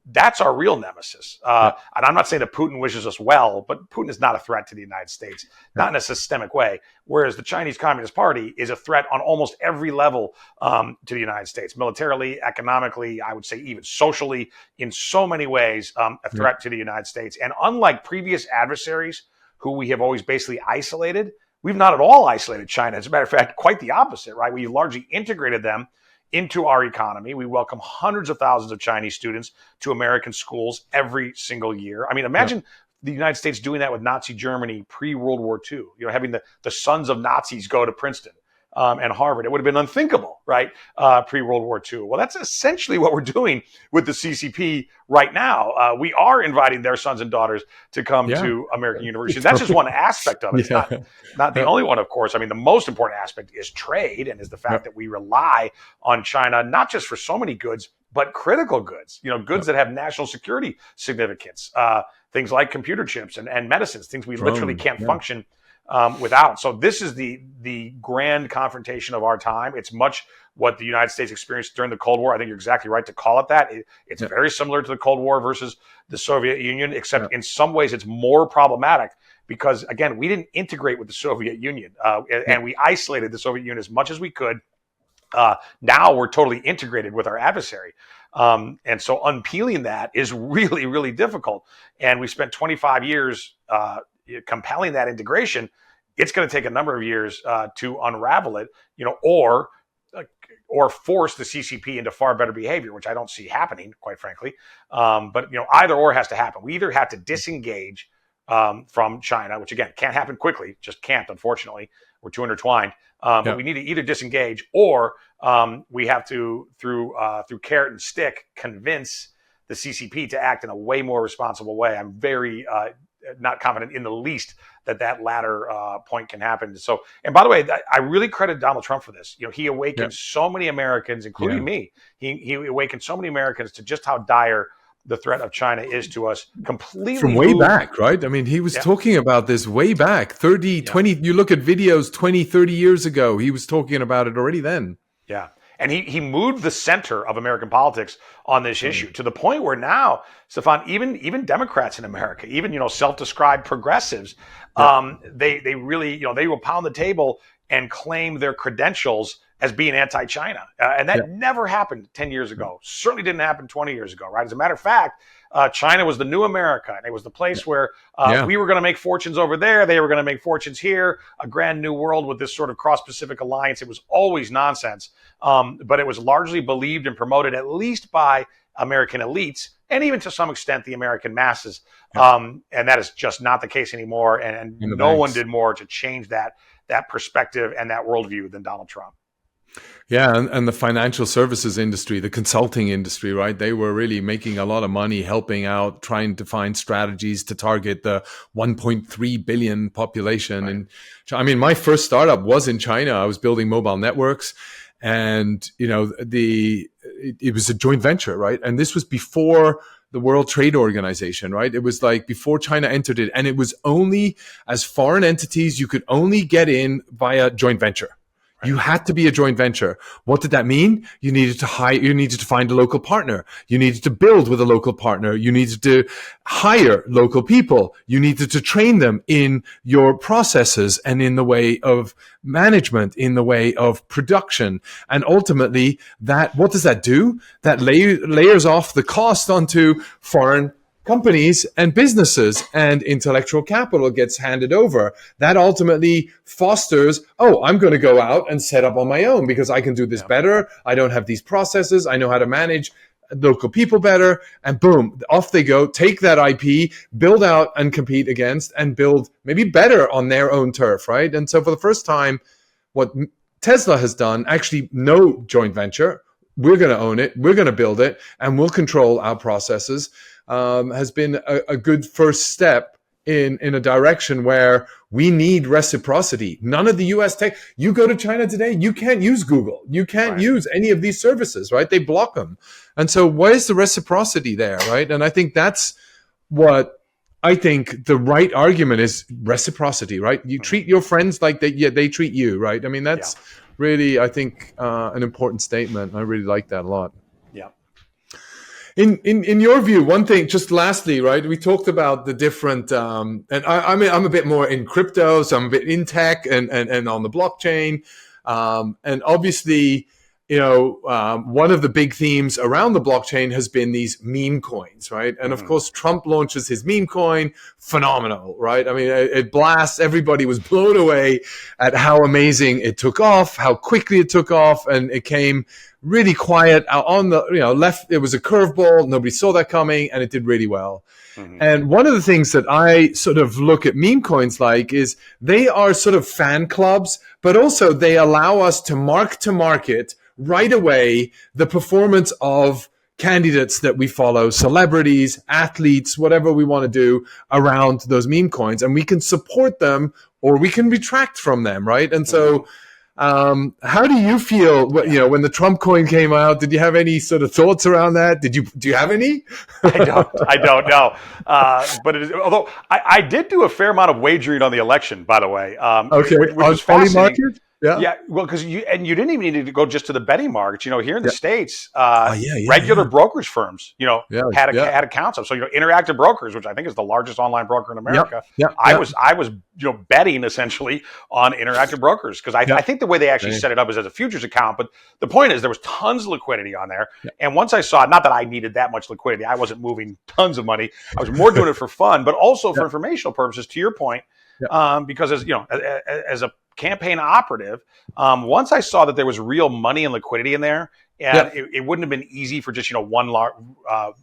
that's our real nemesis. And I'm not saying that Putin wishes us well, but Putin is not a threat to the United States, not in a systemic way. Whereas the Chinese Communist Party is a threat on almost every level to the United States, militarily, economically, I would say even socially, in so many ways, a threat to the United States. And unlike previous adversaries who we have always basically isolated, we've not at all isolated China. As a matter of fact, quite the opposite, right? We largely integrated them into our economy. We welcome hundreds of thousands of Chinese students to American schools every single year. I mean, imagine the United States doing that with Nazi Germany pre-World War II, having the sons of Nazis go to Princeton and Harvard. It would have been unthinkable, right, pre-World War II. Well, that's essentially what we're doing with the CCP right now. We are inviting their sons and daughters to come to American universities. That's just one aspect of it. It's not the only one, of course. I mean, the most important aspect is trade, and is the fact that we rely on China, not just for so many goods, but critical goods, goods that have national security significance, things like computer chips and medicines, things we literally can't function without. So this is the grand confrontation of our time. It's much what the United States experienced during the Cold War. I think you're exactly right to call it that. It's very similar to the Cold War versus the Soviet Union, except in some ways it's more problematic because, again, we didn't integrate with the Soviet Union and we isolated the Soviet Union as much as we could. Now we're totally integrated with our adversary. And so unpeeling that is really, really difficult. And we spent 25 years compelling that integration. It's going to take a number of years to unravel it, or force the CCP into far better behavior, which I don't see happening, quite frankly. But either or has to happen. We either have to disengage from China, which again can't happen quickly, just can't, unfortunately. We're too intertwined. But we need to either disengage, or we have to, through carrot and stick, convince the CCP to act in a way more responsible way. I'm very not confident in the least that latter point can happen. So, and by the way, I really credit Donald Trump for this. He awakened so many Americans, including me. He awakened so many Americans to just how dire the threat of China is to us, completely from way back, right? I mean, he was talking about this way back 30, 20, you look at videos 20, 30 years ago, he was talking about it already then. Yeah. And he moved the center of American politics on this issue to the point where now, Stefan, even Democrats in America, even, self-described progressives, they really, they will pound the table and claim their credentials as being anti-China. And that never happened 10 years ago. Certainly didn't happen 20 years ago, right? As a matter of fact, China was the new America. And it was the place where we were going to make fortunes over there. They were going to make fortunes here. A grand new world with this sort of cross-Pacific alliance. It was always nonsense. But it was largely believed and promoted, at least by American elites, and even to some extent the American masses. And that is just not the case anymore. And no one did more to change that perspective and that worldview than Donald Trump. Yeah, and the financial services industry, the consulting industry, right? They were really making a lot of money helping out, trying to find strategies to target the 1.3 billion population. Right. And I mean, my first startup was in China. I was building mobile networks, and it was a joint venture, right? And this was before the World Trade Organization, right? It was like before China entered it, and it was only as foreign entities you could only get in via joint venture. You had to be a joint venture. What did that mean? You needed to hire, you needed to find a local partner. You needed to build with a local partner. You needed to hire local people. You needed to train them in your processes and in the way of management, in the way of production. And ultimately, what does that do? That layers off the cost onto foreign companies and businesses, and intellectual capital gets handed over. That ultimately fosters, I'm going to go out and set up on my own because I can do this better. I don't have these processes. I know how to manage local people better. And boom, off they go, take that IP, build out and compete against, and build maybe better on their own turf, right? And so for the first time, what Tesla has done, actually no joint venture. We're going to own it. We're going to build it, and we'll control our processes. Has been a good first step in a direction where we need reciprocity. None of the US tech, you go to China today, you can't use Google. You can't use any of these services, right? They block them. And so where's the reciprocity there, right? And I think that's what I think the right argument is: reciprocity, right? You treat your friends like they treat you, right? I mean, that's really, I think, an important statement. I really like that a lot. Yeah. In your view, one thing, just lastly, right? We talked about the different, and I mean, I'm a bit more in crypto, so I'm a bit in tech and on the blockchain. And obviously, one of the big themes around the blockchain has been these meme coins, right? And of course, Trump launches his meme coin, phenomenal, right? I mean, it blasts. Everybody was blown away at how amazing it took off, how quickly it took off, and it came really quiet on the left. It was a curveball. Nobody saw that coming, and it did really well. And one of the things that I sort of look at meme coins like is they are sort of fan clubs, but also they allow us to market right away the performance of candidates that we follow, celebrities, athletes, whatever we want to do around those meme coins. And we can support them or we can retract from them, right? And so how do you feel, when the Trump coin came out? Did you have any sort of thoughts around that? Do you have any? I don't know. But although I did do a fair amount of wagering on the election, by the way. Okay. Which was fascinating. Market? Yeah. Well, because you didn't even need to go just to the betting markets. Here in the States, yeah, regular brokerage firms, had yeah. accounts of. So Interactive Brokers, which I think is the largest online broker in America. I was betting essentially on Interactive Brokers because I think the way they actually set it up is as a futures account. But the point is there was tons of liquidity on there, and once I saw it, not that I needed that much liquidity, I wasn't moving tons of money. I was more doing it for fun, but also for informational purposes. To your point, because as a campaign operative, once I saw that there was real money and liquidity in there, and it wouldn't have been easy for just one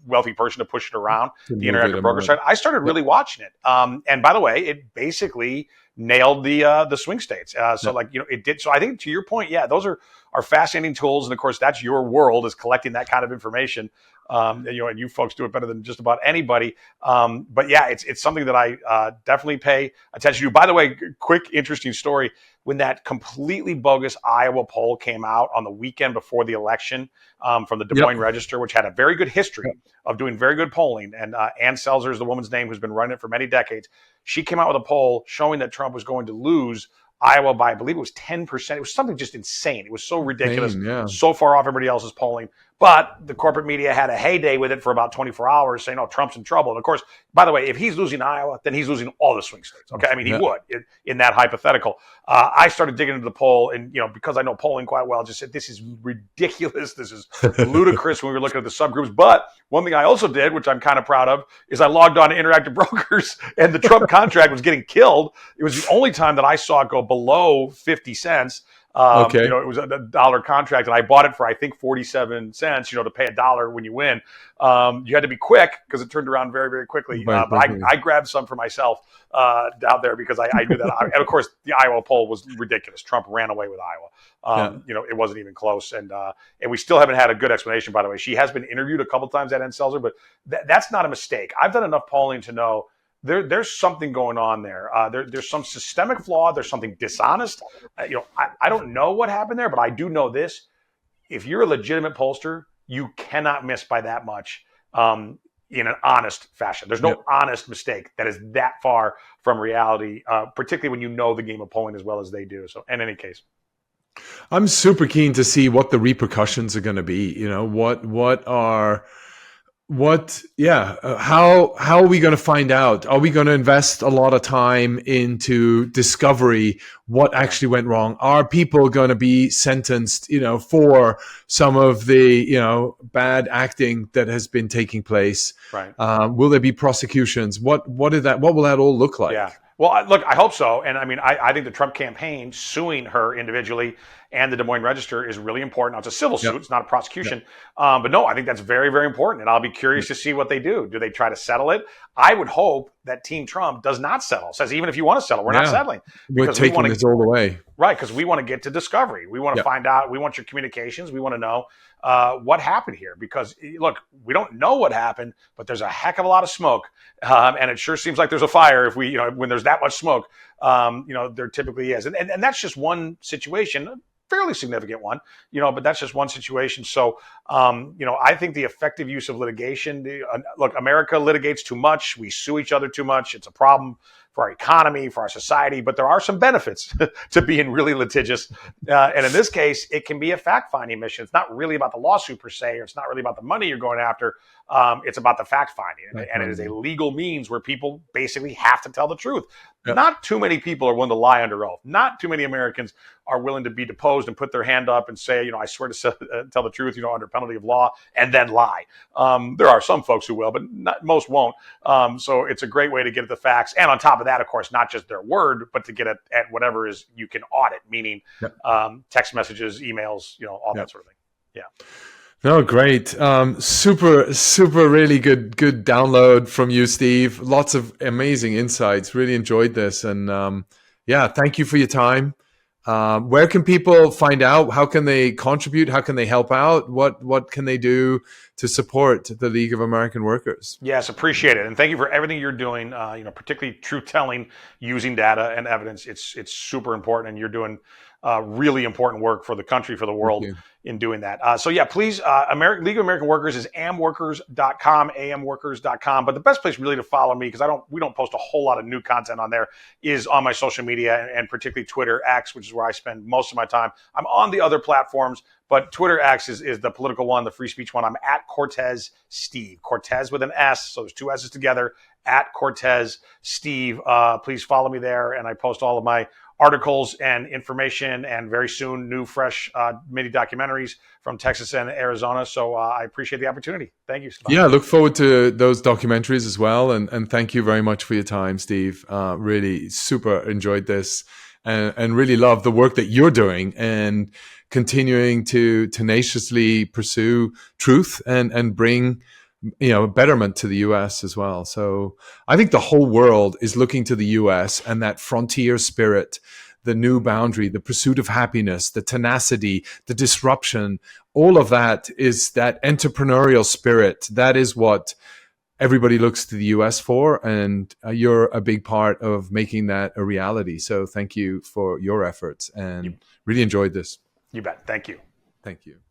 wealthy person to push it around the Interactive Broker side, I started really watching it. And by the way, it basically nailed the swing states. It did. So I think to your point, those are fascinating tools, and of course that's your world, is collecting that kind of information. And you folks do it better than just about anybody. But it's something that I definitely pay attention to. By the way, quick, interesting story. When that completely bogus Iowa poll came out on the weekend before the election from the Des Moines Register, which had a very good history of doing very good polling, and Ann Selzer is the woman's name who's been running it for many decades. She came out with a poll showing that Trump was going to lose Iowa by, I believe it was 10%. It was something just insane. It was so ridiculous, so far off everybody else's polling. But the corporate media had a heyday with it for about 24 hours saying, Trump's in trouble. And of course, by the way, if he's losing Iowa, then he's losing all the swing states. Okay. I mean, he would in that hypothetical. I started digging into the poll, and, because I know polling quite well, just said, this is ridiculous. This is ludicrous when we were looking at the subgroups. But one thing I also did, which I'm kind of proud of, is I logged on to Interactive Brokers, and the Trump contract was getting killed. It was the only time that I saw it go below 50 cents. It was a dollar contract, and I bought it for, I think, 47 cents, to pay $1 when you win. You had to be quick because it turned around very, very quickly. But I grabbed some for myself out there because I knew that. And of course, the Iowa poll was ridiculous. Trump ran away with Iowa. It wasn't even close. And we still haven't had a good explanation, by the way. She has been interviewed a couple times at Ann Selzer, but that's not a mistake. I've done enough polling to know there's something going on there. There's some systemic flaw. There's something dishonest. I don't know what happened there, but I do know this. If you're a legitimate pollster, you cannot miss by that much in an honest fashion. There's no honest mistake that is that far from reality, particularly when you know the game of polling as well as they do. So in any case. I'm super keen to see what the repercussions are going to be. How are we going to find out? Are we going to invest a lot of time into discovery? What actually went wrong? Are people going to be sentenced, for some of the, bad acting that has been taking place? Right. Will there be prosecutions? What will that all look like? Yeah. Well, look, I hope so. And I mean, I think the Trump campaign suing her individually and the Des Moines Register is really important. Now, it's a civil suit. It's not a prosecution. But no, I think that's very, very important. And I'll be curious to see what they do. Do they try to settle it? I would hope that Team Trump does not settle. Says, even if you want to settle, we're not settling. We're taking this all the way. Right, because we want to get to discovery. We want to find out. We want your communications. We want to know what happened here. Because, look, we don't know what happened, but there's a heck of a lot of smoke. And it sure seems like there's a fire if we, when there's that much smoke, there typically is. And that's just one situation, a fairly significant one, but that's just one situation. So, I think the effective use of litigation, look, America litigates too much. We sue each other too much. It's a problem for our economy, for our society, but there are some benefits to being really litigious. And in this case, it can be a fact-finding mission. It's not really about the lawsuit per se, or it's not really about the money you're going after. It's about the fact-finding. And it is a legal means where people basically have to tell the truth. Yeah. Not too many people are willing to lie under oath. Not too many Americans are willing to be deposed and put their hand up and say, I swear to tell the truth, under penalty of law, and then lie. There are some folks who will, but most won't. So it's a great way to get at the facts. And on top of that, of course, not just their word, but to get at whatever is you can audit, meaning text messages, emails, all that sort of thing. Yeah. No, great. Super, really good download from you, Steve. Lots of amazing insights. Really enjoyed this. And thank you for your time. Where can people find out? How can they contribute? How can they help out? What can they do to support the League of American Workers? Yes, appreciate it. And thank you for everything you're doing, particularly truth telling, using data and evidence. It's super important, and you're doing really important work for the country, for the world in doing that. Please, League of American Workers is amworkers.com, amworkers.com. But the best place really to follow me, because we don't post a whole lot of new content on there, is on my social media, and particularly Twitter, X, which is where I spend most of my time. I'm on the other platforms, but Twitter X is the political one, the free speech one. I'm at Cortes Steve. Cortes with an S, so there's two S's together, at Cortes Steve. Please follow me there, and I post all of my articles and information, and very soon new fresh mini documentaries from Texas and Arizona. So I appreciate the opportunity. Thank you, Stefan. Yeah, look forward to those documentaries as well. And thank you very much for your time, Steve. Really super enjoyed this, and really love the work that you're doing and continuing to tenaciously pursue truth and bring betterment to the US as well. So I think the whole world is looking to the US and that frontier spirit, the new boundary, the pursuit of happiness, the tenacity, the disruption. All of that is that entrepreneurial spirit. That is what everybody looks to the US for, and you're a big part of making that a reality. So thank you for your efforts, and really enjoyed this. You bet. Thank you. Thank you.